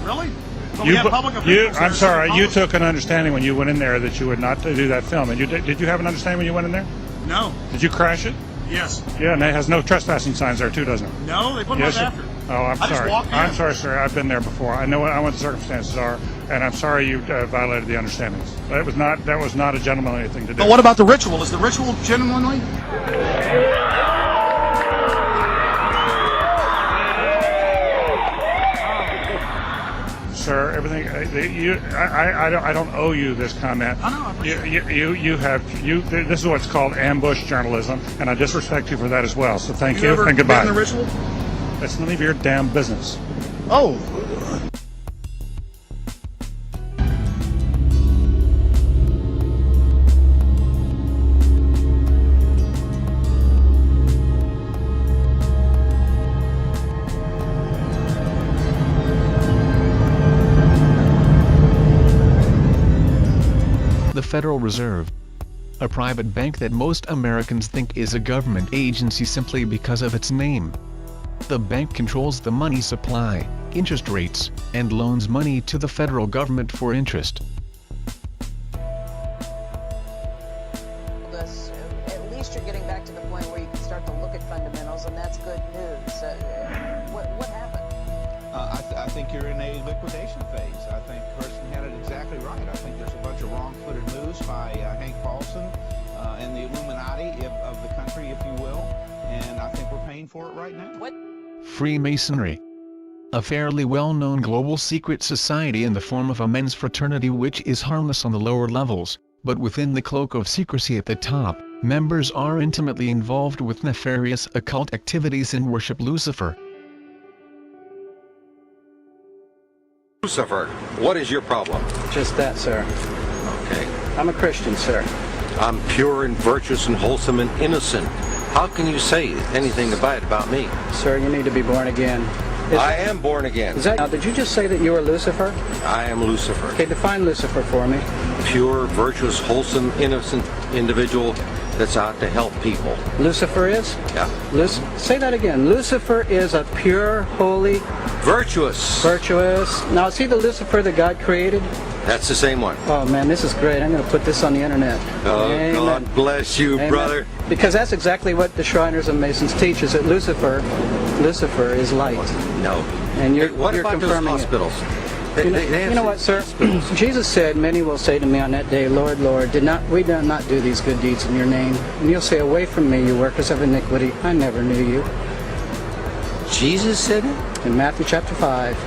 Really? But we have public officials I'm there, sorry. so You took an understanding when you went in there that you would not do that film. And did you have an understanding when you went in there? No. Did you crash it? Yes. Yeah, and it has no trespassing signs there too, doesn't it? No, they put them up after. Oh, I'm I sorry. just walked in. I'm sorry, sir. I've been there before. I know what the circumstances are, and I'm sorry you violated the understandings. That was not a gentlemanly thing to do. But what about the ritual? Is the ritual genuinely? Sir, everything I don't owe you this comment. I know. I appreciate it. This is what's called ambush journalism, and I disrespect you for that as well. So thank you ever and goodbye. been in the ritual? It's none of your damn business. Oh. The Federal Reserve, a private bank that most Americans think is a government agency simply because of its name. The bank controls the money supply, interest rates, and loans money to the federal government for interest. At least you're getting back to the point where you can start to look at fundamentals, and that's good news. What happened? I think you're in a liquidation phase. I think Kirsten had it exactly right. I think there's a bunch of wrong-footed moves by Hank Paulson and the Illuminati of the country, if you will, and I think we're paying for it right now. What? Freemasonry, a fairly well-known global secret society in the form of a men's fraternity which is harmless on the lower levels, but within the cloak of secrecy at the top, members are intimately involved with nefarious occult activities and worship Lucifer. Lucifer, what is your problem? Just that, sir. Okay. I'm a Christian, sir. I'm pure and virtuous and wholesome and innocent. How can you say anything bad about me? Sir, you need to be born again. I am born again. Now, did you just say that you were Lucifer? I am Lucifer. Okay, define Lucifer for me. Pure, virtuous, wholesome, innocent individual that's out to help people. Lucifer is? Yeah. Say that again. Lucifer is a pure, holy... Virtuous. Virtuous. Now, is he the Lucifer that God created? That's the same one. Oh, man, this is great. I'm going to put this on the internet. Oh, Amen. God bless you, Amen. brother. Because that's exactly what the Shriners and Masons teach, is that Lucifer is light. No. And you're, what you're about confirming those hospitals? You know what, sir? Jesus said, many will say to me on that day, Lord, Lord, we did not do these good deeds in your name? And you'll say, away from me, you workers of iniquity. I never knew you. Jesus said it? In Matthew chapter 5.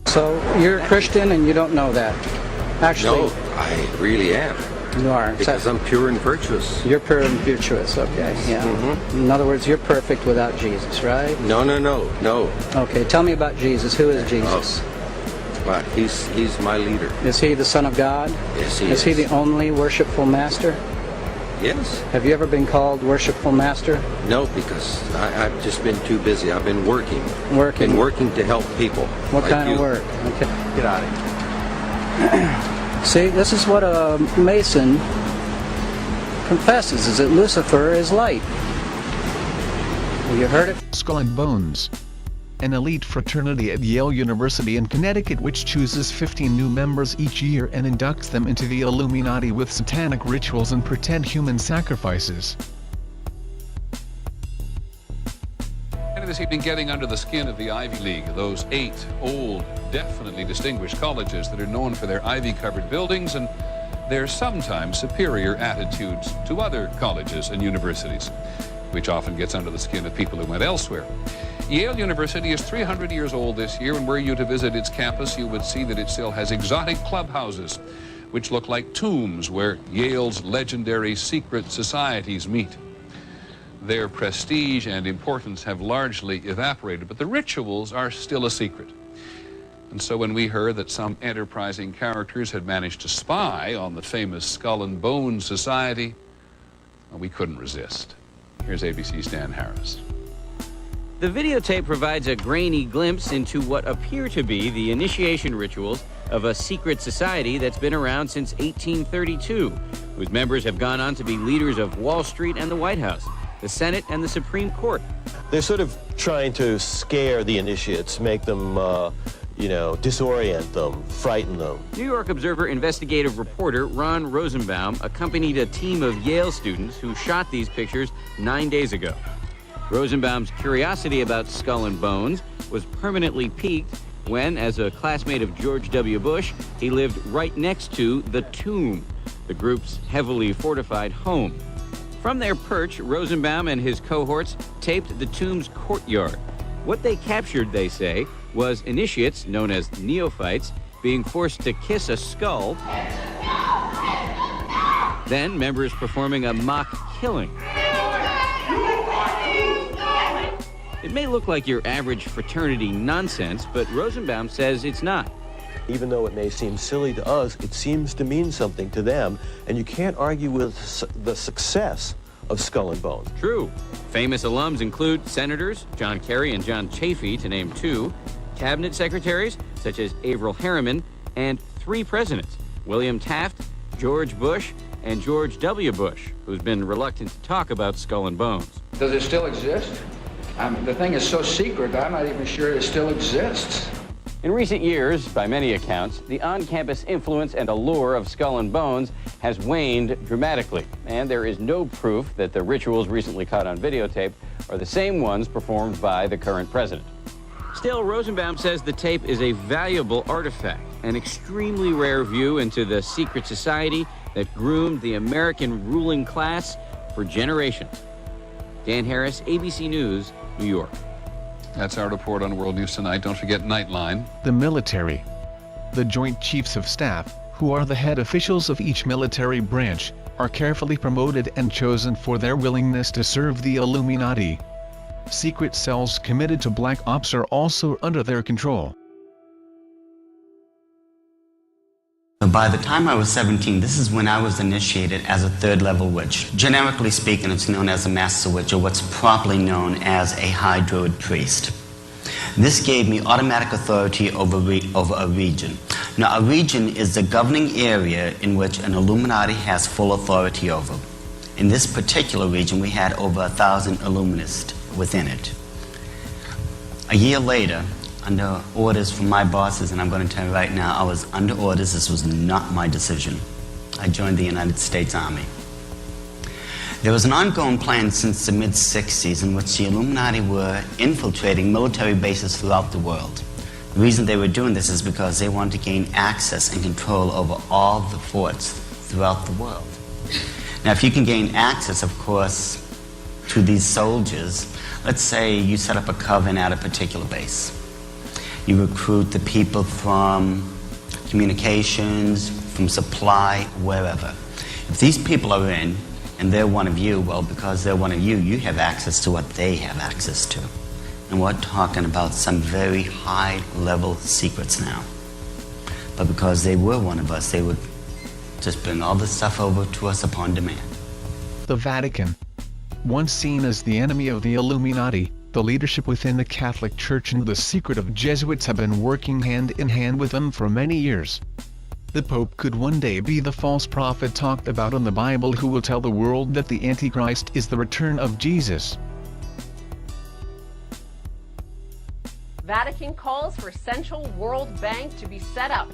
So you're a Christian and you don't know that. Actually, no, I really am. You are. Because I'm pure and virtuous. You're pure and virtuous, okay. Yeah. Mm-hmm. In other words, you're perfect without Jesus, right? No. Okay, tell me about Jesus. Who is Jesus? Well, he's my leader. Is he the Son of God? Yes, he is. Is he the only worshipful master? Yes. Have you ever been called worshipful master? No, because I've just been too busy. I've been working. Working? Working to help people. What like kind you. of work? Okay. Get out of here. See, this is what a Mason confesses, is that Lucifer is light. You heard it? Skull and Bones, an elite fraternity at Yale University in Connecticut which chooses 15 new members each year and inducts them into the Illuminati with satanic rituals and pretend human sacrifices. This evening, getting under the skin of the Ivy League, those 8 old, definitely distinguished colleges that are known for their ivy-covered buildings and their sometimes superior attitudes to other colleges and universities, which often gets under the skin of people who went elsewhere. Yale University is 300 years old this year, and were you to visit its campus, you would see that it still has exotic clubhouses, which look like tombs where Yale's legendary secret societies meet. Their prestige and importance have largely evaporated, but the rituals are still a secret. And so when we heard that some enterprising characters had managed to spy on the famous Skull and Bones Society, well, we couldn't resist. Here's ABC's Dan Harris. The videotape provides a grainy glimpse into what appear to be the initiation rituals of a secret society that's been around since 1832, whose members have gone on to be leaders of Wall Street and the White House, the Senate and the Supreme Court. They're sort of trying to scare the initiates, make them, disorient them, frighten them. New York Observer investigative reporter Ron Rosenbaum accompanied a team of Yale students who shot these pictures 9 days ago. Rosenbaum's curiosity about Skull and Bones was permanently piqued when, as a classmate of George W. Bush, he lived right next to the Tomb, the group's heavily fortified home. From their perch, Rosenbaum and his cohorts taped the Tomb's courtyard. What they captured, they say, was initiates, known as neophytes, being forced to kiss a skull, then members performing a mock killing. It may look like your average fraternity nonsense, but Rosenbaum says it's not. Even though it may seem silly to us, it seems to mean something to them, and you can't argue with the success of Skull and Bones. True. Famous alums include senators John Kerry and John Chafee, to name two, cabinet secretaries such as Averell Harriman, and 3 presidents, William Taft, George Bush, and George W. Bush, who's been reluctant to talk about Skull and Bones. Does it still exist? The thing is so secret, I'm not even sure it still exists. In recent years, by many accounts, the on-campus influence and allure of Skull and Bones has waned dramatically, and there is no proof that the rituals recently caught on videotape are the same ones performed by the current president. Still, Rosenbaum says the tape is a valuable artifact, an extremely rare view into the secret society that groomed the American ruling class for generations. Dan Harris, ABC News, New York. That's our report on World News Tonight. Don't forget Nightline. The military. The Joint Chiefs of Staff, who are the head officials of each military branch, are carefully promoted and chosen for their willingness to serve the Illuminati. Secret cells committed to black ops are also under their control. By the time I was 17, this is when I was initiated as a third-level witch. Generically speaking, it's known as a master witch, or what's properly known as a high druid priest. This gave me automatic authority over a region. Now, a region is the governing area in which an Illuminati has full authority over. In this particular region, we had over 1,000 Illuminists within it. A year later, under orders from my bosses, and I'm going to tell you right now, I was under orders. This was not my decision. I joined the United States Army. There was an ongoing plan since the mid-60s in which the Illuminati were infiltrating military bases throughout the world. The reason they were doing this is because they wanted to gain access and control over all the forts throughout the world. Now, if you can gain access, of course, to these soldiers, let's say you set up a coven at a particular base. You recruit the people from communications, from supply, wherever. If these people are in and they're one of you, well, because they're one of you, you have access to what they have access to. And we're talking about some very high-level secrets now. But because they were one of us, they would just bring all the stuff over to us upon demand. The Vatican. Once seen as the enemy of the Illuminati, the leadership within the Catholic Church and the secretive Jesuits have been working hand in hand with them for many years. The Pope could one day be the false prophet talked about in the Bible who will tell the world that the Antichrist is the return of Jesus. Vatican calls for Central World Bank to be set up.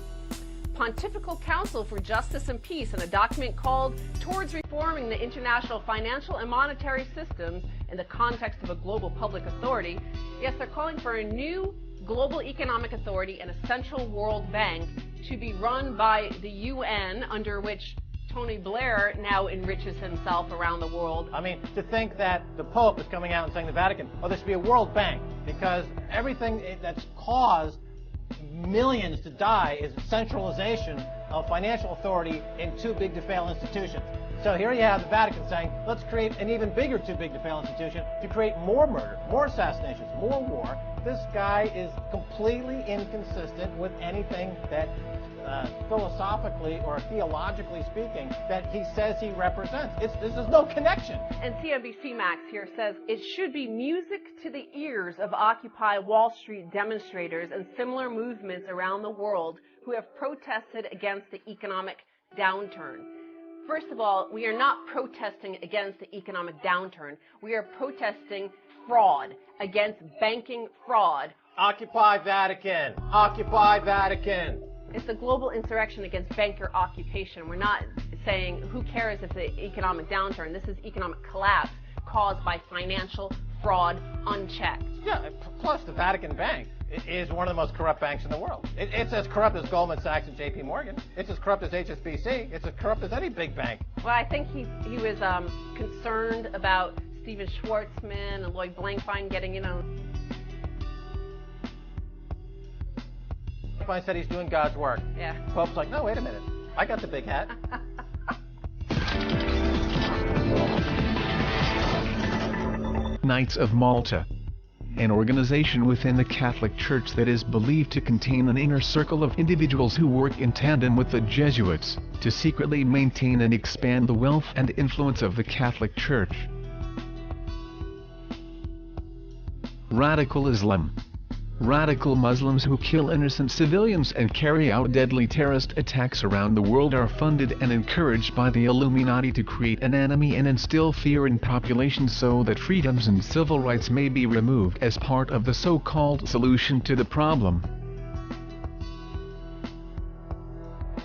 Pontifical Council for Justice and Peace in a document called Towards Reforming the International Financial and Monetary Systems in the Context of a Global Public Authority. Yes, they're calling for a new global economic authority and a central world bank to be run by the UN, under which Tony Blair now enriches himself around the world. I mean, to think that the Pope is coming out and saying the Vatican, oh, there should be a World Bank, because everything that's caused millions to die is centralization of financial authority in too big to fail institutions. So here you have the Vatican saying, let's create an even bigger too big to fail institution to create more murder, more assassinations, more war. This guy is completely inconsistent with anything that philosophically or theologically speaking that he says he represents. There's no connection. And CNBC Max here says it should be music to the ears of Occupy Wall Street demonstrators and similar movements around the world who have protested against the economic downturn. First of all, we are not protesting against the economic downturn. We are protesting fraud, against banking fraud. Occupy Vatican! Occupy Vatican! It's a global insurrection against banker occupation. We're not saying who cares if the economic downturn. This is economic collapse caused by financial fraud unchecked. Yeah, plus the Vatican Bank is one of the most corrupt banks in the world. It's as corrupt as Goldman Sachs and JP Morgan. It's as corrupt as HSBC. It's as corrupt as any big bank. Well, I think he was concerned about Steven Schwartzman and Lloyd Blankfein getting, Blankfein said he's doing God's work. Yeah. Pope's like, no, wait a minute. I got the big hat. Knights of Malta, an organization within the Catholic Church that is believed to contain an inner circle of individuals who work in tandem with the Jesuits to secretly maintain and expand the wealth and influence of the Catholic Church. Radical Islam. Radical Muslims who kill innocent civilians and carry out deadly terrorist attacks around the world are funded and encouraged by the Illuminati to create an enemy and instill fear in populations so that freedoms and civil rights may be removed as part of the so-called solution to the problem.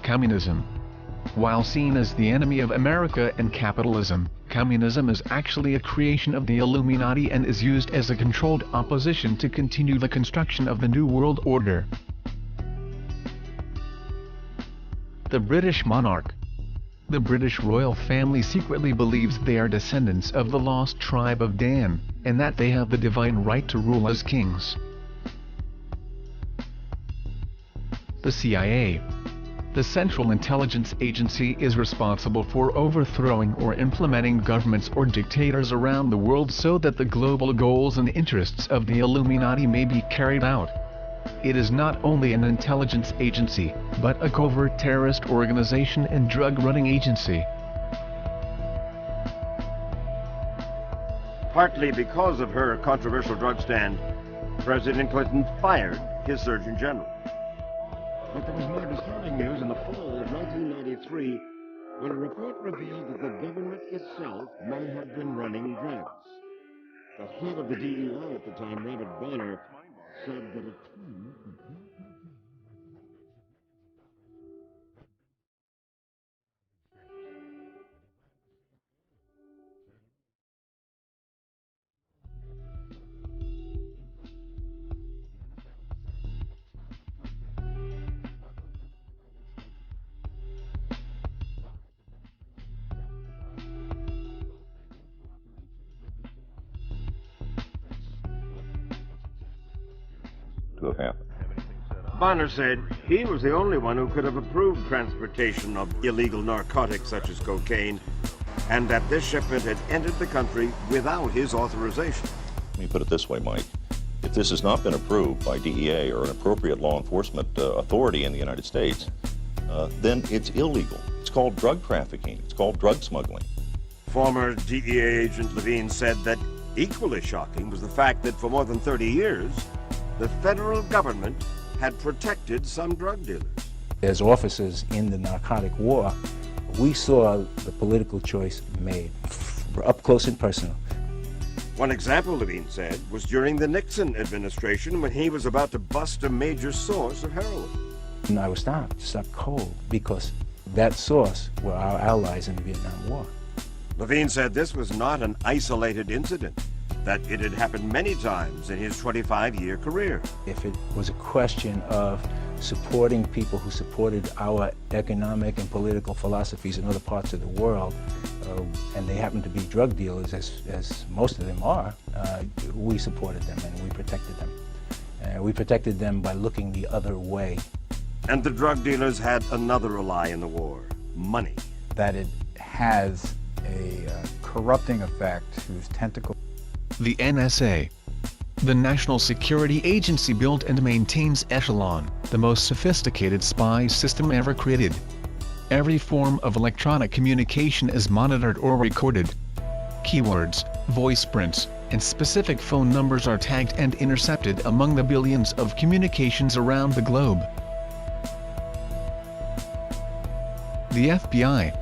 Communism. While seen as the enemy of America and capitalism, communism is actually a creation of the Illuminati and is used as a controlled opposition to continue the construction of the New World Order. The British monarch. The British royal family secretly believes they are descendants of the lost tribe of Dan, and that they have the divine right to rule as kings. The CIA. The Central Intelligence Agency is responsible for overthrowing or implementing governments or dictators around the world so that the global goals and interests of the Illuminati may be carried out. It is not only an intelligence agency, but a covert terrorist organization and drug-running agency. Partly because of her controversial drug stand, President Clinton fired his Surgeon General. But there was more disturbing news in the fall of 1993 when a report revealed that the government itself may have been running drugs. The head of the DEA at the time, Robert Bonner, said that a team to have happened. Bonner said he was the only one who could have approved transportation of illegal narcotics such as cocaine, and that this shipment had entered the country without his authorization. Let me put it this way, Mike. If this has not been approved by DEA or an appropriate law enforcement authority in the United States, then it's illegal. It's called drug trafficking. It's called drug smuggling. Former DEA agent Levine said that equally shocking was the fact that for more than 30 years, the federal government had protected some drug dealers. As officers in the narcotic war, we saw the political choice made, up close and personal. One example, Levine said, was during the Nixon administration when he was about to bust a major source of heroin. And I was stopped cold, because that source were our allies in the Vietnam War. Levine said this was not an isolated incident. that it had happened many times in his 25-year career. If it was a question of supporting people who supported our economic and political philosophies in other parts of the world, and they happen to be drug dealers, as most of them are, we supported them and we protected them. We protected them by looking the other way. And the drug dealers had another ally in the war: money. That it has a corrupting effect whose tentacle. The NSA, the National Security Agency, built and maintains Echelon, the most sophisticated spy system ever created. Every form of electronic communication is monitored or recorded. Keywords, voice prints, and specific phone numbers are tagged and intercepted among the billions of communications around the globe. The FBI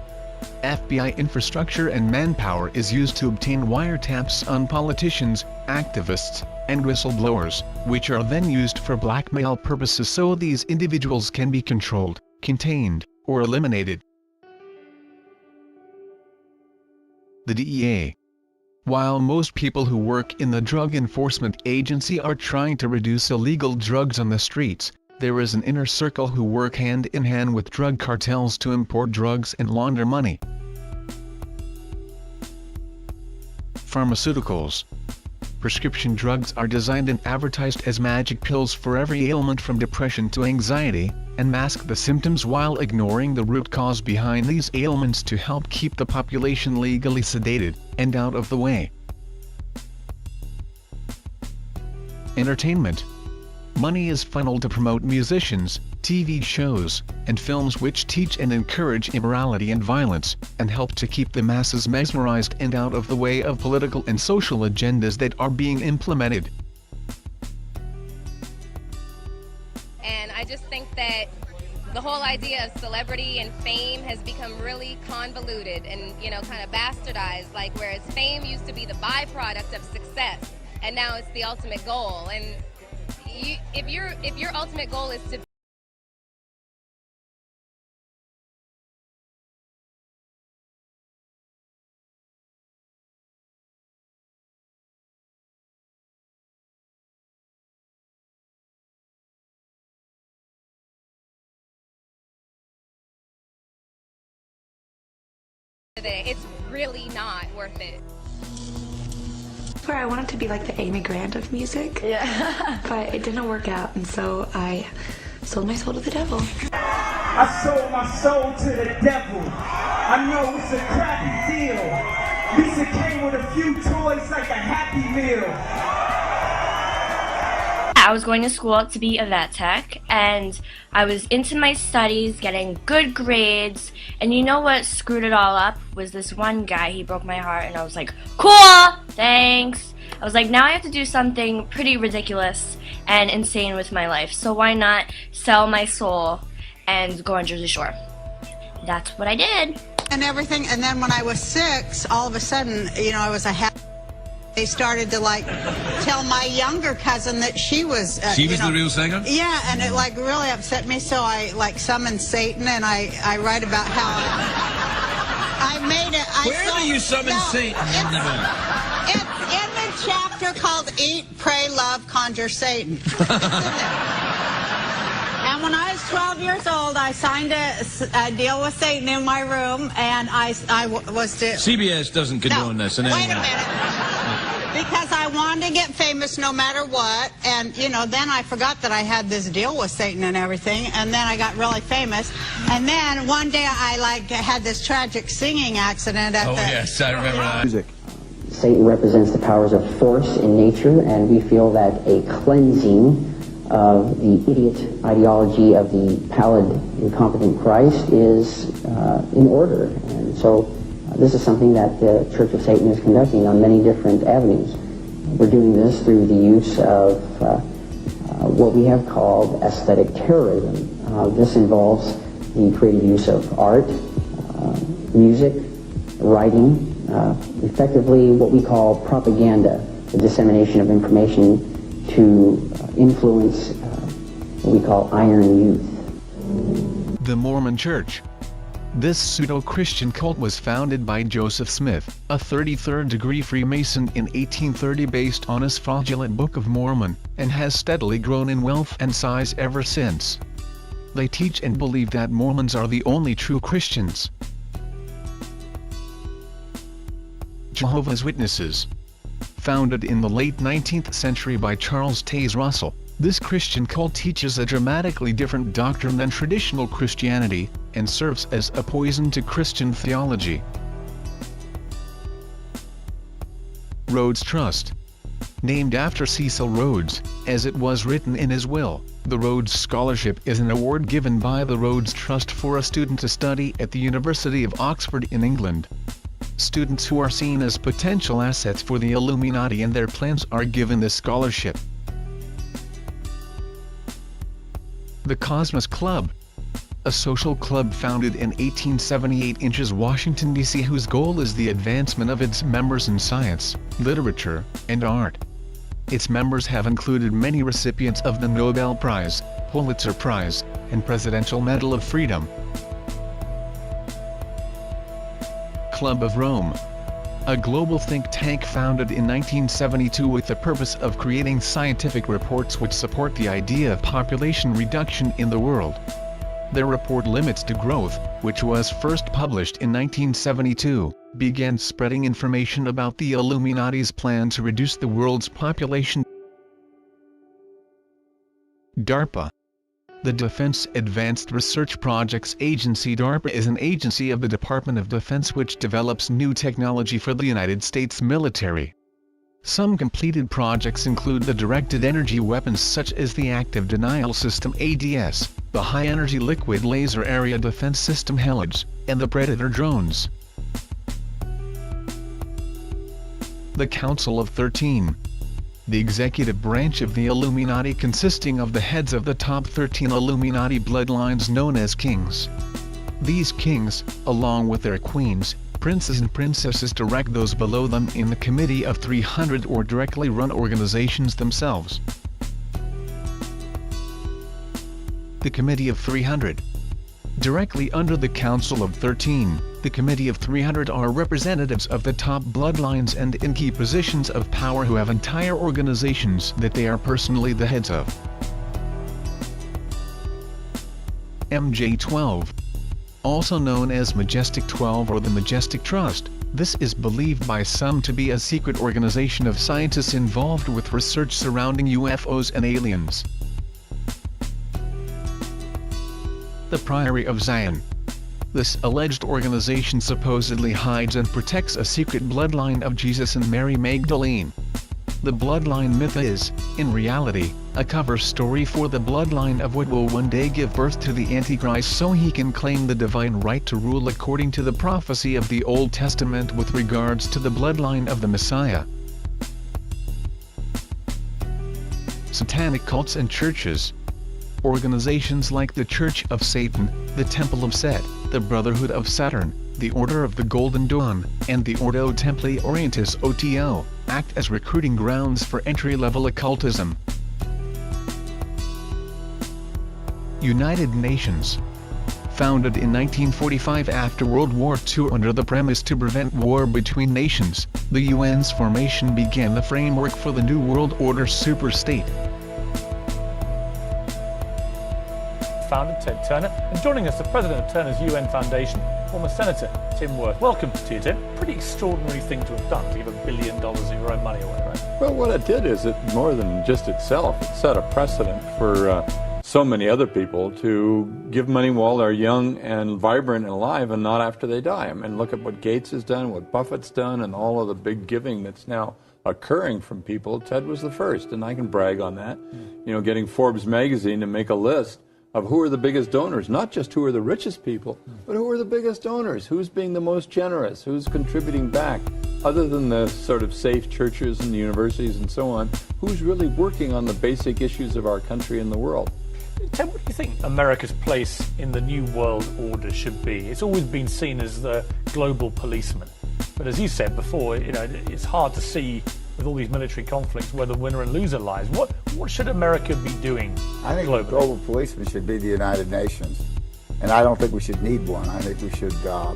infrastructure and manpower is used to obtain wiretaps on politicians, activists, and whistleblowers, which are then used for blackmail purposes so these individuals can be controlled, contained, or eliminated. The DEA. While most people who work in the Drug Enforcement Agency are trying to reduce illegal drugs on the streets, there is an inner circle who work hand in hand with drug cartels to import drugs and launder money. Pharmaceuticals. Prescription drugs are designed and advertised as magic pills for every ailment from depression to anxiety, and mask the symptoms while ignoring the root cause behind these ailments to help keep the population legally sedated and out of the way. Entertainment. Money is funneled to promote musicians, TV shows, and films which teach and encourage immorality and violence, and help to keep the masses mesmerized and out of the way of political and social agendas that are being implemented. And I just think that the whole idea of celebrity and fame has become really convoluted and, kind of bastardized, like whereas fame used to be the byproduct of success, and now it's the ultimate goal. And if your ultimate goal is to it's really not worth it. Where I wanted to be like the Amy Grant of music, but it didn't work out, and so I sold my soul to the devil. I sold my soul to the devil. I know it's a crappy deal. Lisa came with a few toys like a Happy Meal. I was going to school to be a vet tech, and I was into my studies, getting good grades, and you know what screwed it all up was this one guy. He broke my heart, and I was like, cool, thanks. I was like, now I have to do something pretty ridiculous and insane with my life, so why not sell my soul and go on Jersey Shore? That's what I did. And everything, and then when I was 6, all of a sudden, I was they started to tell my younger cousin that she was the real singer? Yeah, and it really upset me, so I summoned Satan, and I write about how I made it. Where do you summon Satan in the book? It's in the chapter called Eat, Pray, Love, Conjure Satan. And when I was 12 years old, I signed a deal with Satan in my room, and I was to... CBS doesn't condone this in any way. Wait a minute. Because I wanted to get famous no matter what, and, then I forgot that I had this deal with Satan and everything, and then I got really famous. And then one day I, had this tragic singing accident at yes, I remember that. Music. Satan represents the powers of force in nature, and we feel that a cleansing of the idiot ideology of the pallid, incompetent Christ is in order. And so this is something that the Church of Satan is conducting on many different avenues. We're doing this through the use of what we have called aesthetic terrorism. This involves the creative use of art, music, writing, effectively what we call propaganda, the dissemination of information to influence what we call iron youth. The Mormon Church. This pseudo-Christian cult was founded by Joseph Smith, a 33rd-degree Freemason in 1830 based on his fraudulent Book of Mormon, and has steadily grown in wealth and size ever since. They teach and believe that Mormons are the only true Christians. Jehovah's Witnesses. Founded in the late 19th century by Charles Taze Russell, this Christian cult teaches a dramatically different doctrine than traditional Christianity, and serves as a poison to Christian theology. Rhodes Trust. Named after Cecil Rhodes, as it was written in his will, the Rhodes Scholarship is an award given by the Rhodes Trust for a student to study at the University of Oxford in England. Students who are seen as potential assets for the Illuminati and their plans are given this scholarship. The Cosmos Club. A social club founded in 1878 in Washington, D.C. whose goal is the advancement of its members in science, literature, and art. Its members have included many recipients of the Nobel Prize, Pulitzer Prize, and Presidential Medal of Freedom. Club of Rome. A global think tank founded in 1972 with the purpose of creating scientific reports which support the idea of population reduction in the world. Their report Limits to Growth, which was first published in 1972, began spreading information about the Illuminati's plan to reduce the world's population. DARPA. The Defense Advanced Research Projects Agency. DARPA is an agency of the Department of Defense which develops new technology for the United States military. Some completed projects include the directed energy weapons such as the Active Denial System ADS, the High Energy Liquid Laser Area Defense System HELIDS, and the Predator drones. The Council of 13. The executive branch of the Illuminati consisting of the heads of the top 13 Illuminati bloodlines known as kings. These kings, along with their queens, princes and princesses, direct those below them in the Committee of 300 or directly run organizations themselves. The Committee of 300. Directly under the Council of 13, the Committee of 300 are representatives of the top bloodlines and in key positions of power who have entire organizations that they are personally the heads of. MJ-12. Also known as Majestic 12 or the Majestic Trust, this is believed by some to be a secret organization of scientists involved with research surrounding UFOs and aliens. The Priory of Zion. This alleged organization supposedly hides and protects a secret bloodline of Jesus and Mary Magdalene. The bloodline myth is, in reality, a cover story for the bloodline of what will one day give birth to the Antichrist so he can claim the divine right to rule according to the prophecy of the Old Testament with regards to the bloodline of the Messiah. Satanic cults and churches. Organizations like the Church of Satan, the Temple of Set, the Brotherhood of Saturn, the Order of the Golden Dawn, and the Ordo Templi Orientis OTO, act as recruiting grounds for entry-level occultism. United Nations. Founded in 1945 after World War II under the premise to prevent war between nations, the UN's formation began the framework for the New World Order superstate. Founder Ted Turner, and joining us, the president of Turner's UN Foundation, former Senator Tim Wirth. Welcome to you, Tim. Pretty extraordinary thing to have done, to give $1 billion of your own money away, right? Well, what it did is it, more than just itself, it set a precedent for so many other people to give money while they're young and vibrant and alive and not after they die. I mean, look at what Gates has done, what Buffett's done, and all of the big giving that's now occurring from people. Ted was the first, and I can brag on that. You know, getting Forbes magazine to make a list of who are the biggest donors, not just who are the richest people, but who are the biggest donors, who's being the most generous, who's contributing back, other than the sort of safe churches and the universities and so on, who's really working on the basic issues of our country and the world. Ted, what do you think America's place in the New World Order should be? It's always been seen as the global policeman. But as you said before, you know, it's hard to see with all these military conflicts where the winner and loser lies. What should America be doing? I think globally? The global policeman should be the United Nations. And I don't think we should need one. I think we should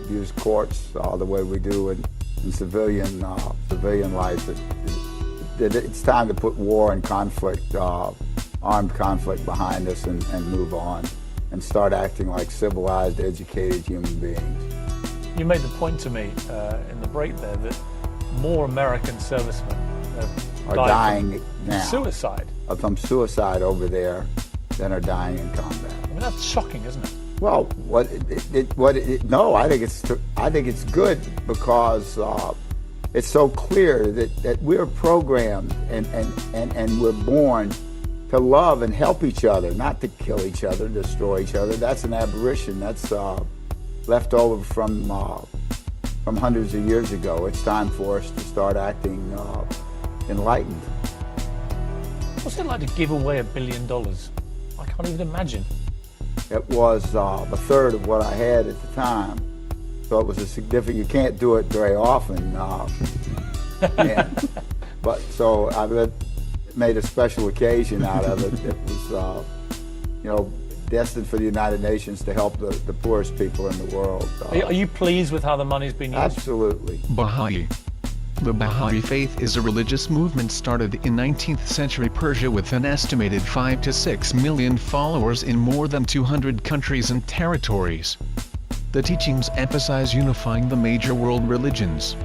use courts the way we do in civilian life. It's time to put war and conflict, armed conflict behind us and move on and start acting like civilized, educated human beings. You made the point to me in the break there that more American servicemen are dying now. Suicide. From suicide over there than are dying in combat. I mean, that's shocking, isn't it? Well, no, I think it's good because it's so clear that we're programmed and we're born to love and help each other, not to kill each other, destroy each other. That's an aberration. That's left over from hundreds of years ago. It's time for us to start acting enlightened. What's it like to give away $1 billion? I can't even imagine. It was a third of what I had at the time, so it was a significant. You can't do it very often, but so I made a special occasion out of it. It was, destined for the United Nations to help the poorest people in the world. Are you pleased with how the money's been used? Absolutely. Baha'i. The Baha'i faith is a religious movement started in 19th century Persia with an estimated 5 to 6 million followers in more than 200 countries and territories. The teachings emphasize unifying the major world religions.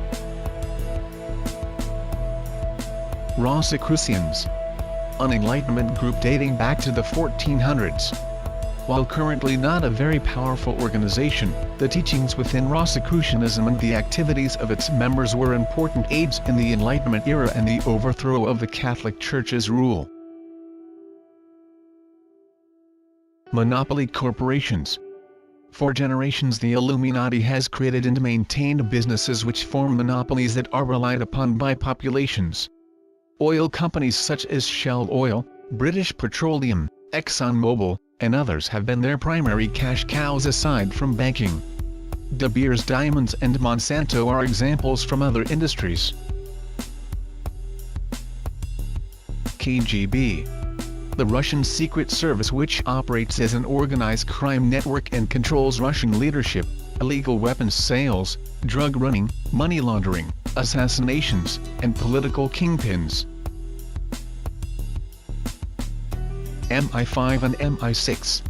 Rosicrucians. An Enlightenment group dating back to the 1400s. While currently not a very powerful organization, the teachings within Rosicrucianism and the activities of its members were important aids in the Enlightenment era and the overthrow of the Catholic Church's rule. Monopoly corporations. For generations the Illuminati has created and maintained businesses which form monopolies that are relied upon by populations. Oil companies such as Shell Oil, British Petroleum, ExxonMobil, and others have been their primary cash cows aside from banking. De Beers Diamonds and Monsanto are examples from other industries. KGB. The Russian Secret Service which operates as an organized crime network and controls Russian leadership, illegal weapons sales, drug running, money laundering, assassinations, and political kingpins. MI5 and MI6.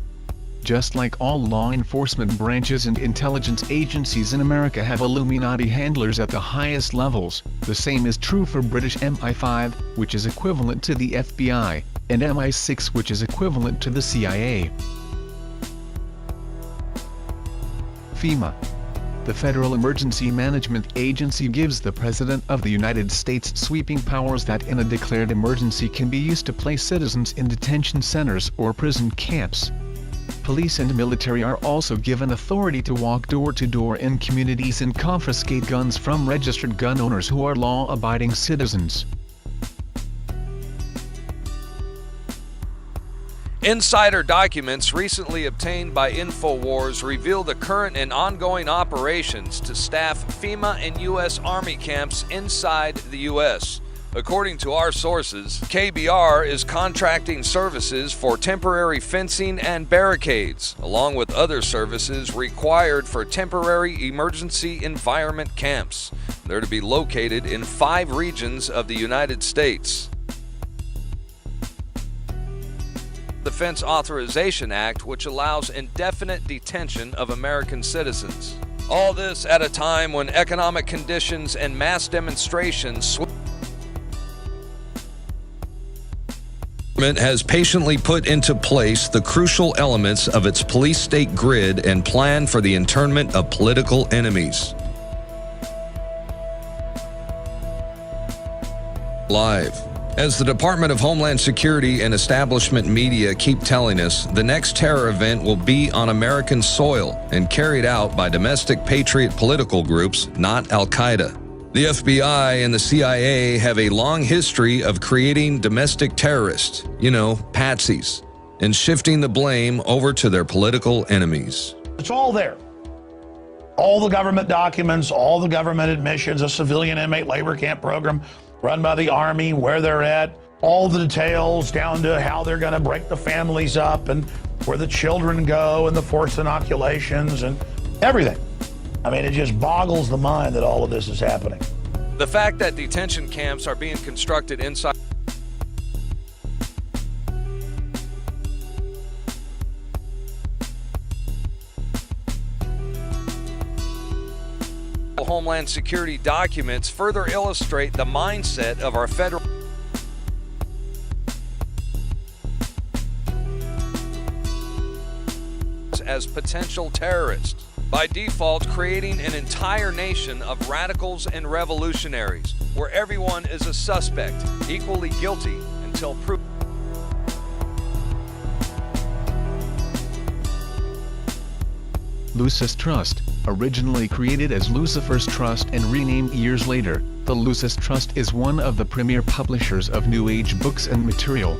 Just like all law enforcement branches and intelligence agencies in America have Illuminati handlers at the highest levels, the same is true for British MI5, which is equivalent to the FBI, and MI6 which is equivalent to the CIA. FEMA. The Federal Emergency Management Agency gives the President of the United States sweeping powers that in a declared emergency can be used to place citizens in detention centers or prison camps. Police and military are also given authority to walk door to door in communities and confiscate guns from registered gun owners who are law-abiding citizens. Insider documents recently obtained by InfoWars reveal the current and ongoing operations to staff FEMA and U.S. Army camps inside the U.S. According to our sources, KBR is contracting services for temporary fencing and barricades, along with other services required for temporary emergency environment camps. They're to be located in 5 regions of the United States. Defense Authorization Act, which allows indefinite detention of American citizens. All this at a time when economic conditions and mass demonstrations has patiently put into place the crucial elements of its police-state grid and plan for the internment of political enemies. Live. As the Department of Homeland Security and establishment media keep telling us, the next terror event will be on American soil and carried out by domestic patriot political groups, not Al-Qaeda. The FBI and the CIA have a long history of creating domestic terrorists, patsies, and shifting the blame over to their political enemies. It's all there. All the government documents, all the government admissions, a civilian inmate labor camp program run by the Army, where they're at, all the details down to how they're going to break the families up and where the children go and the forced inoculations and everything. I mean, it just boggles the mind that all of this is happening. The fact that detention camps are being constructed inside Homeland Security documents further illustrate the mindset of our federal as potential terrorists, by default creating an entire nation of radicals and revolutionaries, where everyone is a suspect, equally guilty until proven. Lucis Trust, originally created as Lucifer's Trust and renamed years later, the Lucis Trust is one of the premier publishers of New Age books and material.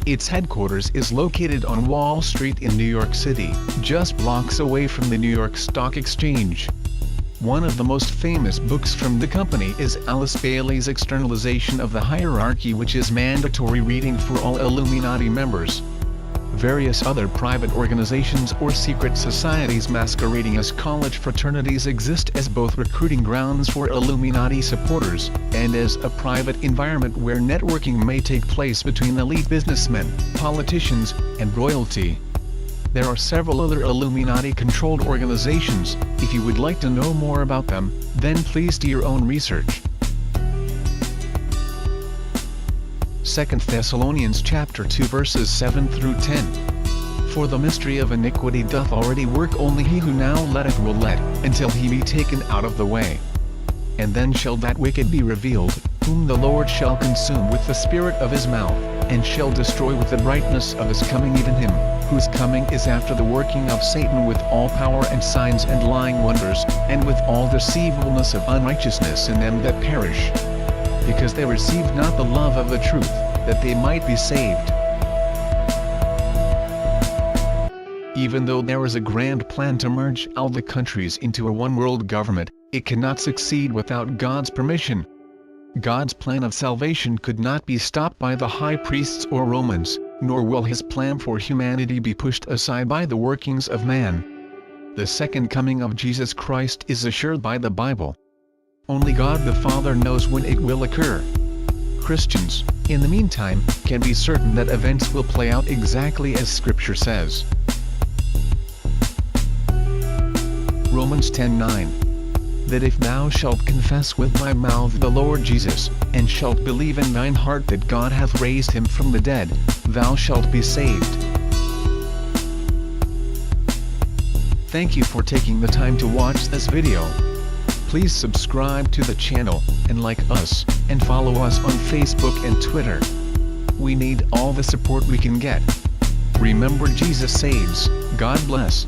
Its headquarters is located on Wall Street in New York City, just blocks away from the New York Stock Exchange. One of the most famous books from the company is Alice Bailey's Externalization of the Hierarchy, which is mandatory reading for all Illuminati members. Various other private organizations or secret societies masquerading as college fraternities exist as both recruiting grounds for Illuminati supporters, and as a private environment where networking may take place between elite businessmen, politicians, and royalty. There are several other Illuminati-controlled organizations. If you would like to know more about them, then please do your own research. 2 Thessalonians chapter 2 verses 7 through 10. For the mystery of iniquity doth already work, only he who now letteth will let, until he be taken out of the way. And then shall that wicked be revealed, whom the Lord shall consume with the spirit of his mouth, and shall destroy with the brightness of his coming, even him, whose coming is after the working of Satan with all power and signs and lying wonders, and with all deceivableness of unrighteousness in them that perish. Because they received not the love of the truth, that they might be saved. Even though there is a grand plan to merge all the countries into a one-world government, it cannot succeed without God's permission. God's plan of salvation could not be stopped by the high priests or Romans, nor will his plan for humanity be pushed aside by the workings of man. The second coming of Jesus Christ is assured by the Bible. Only God the Father knows when it will occur. Christians, in the meantime, can be certain that events will play out exactly as Scripture says. Romans 10:9. That if thou shalt confess with thy mouth the Lord Jesus, and shalt believe in thine heart that God hath raised him from the dead, thou shalt be saved. Thank you for taking the time to watch this video. Please subscribe to the channel, and like us, and follow us on Facebook and Twitter. We need all the support we can get. Remember, Jesus saves. God bless.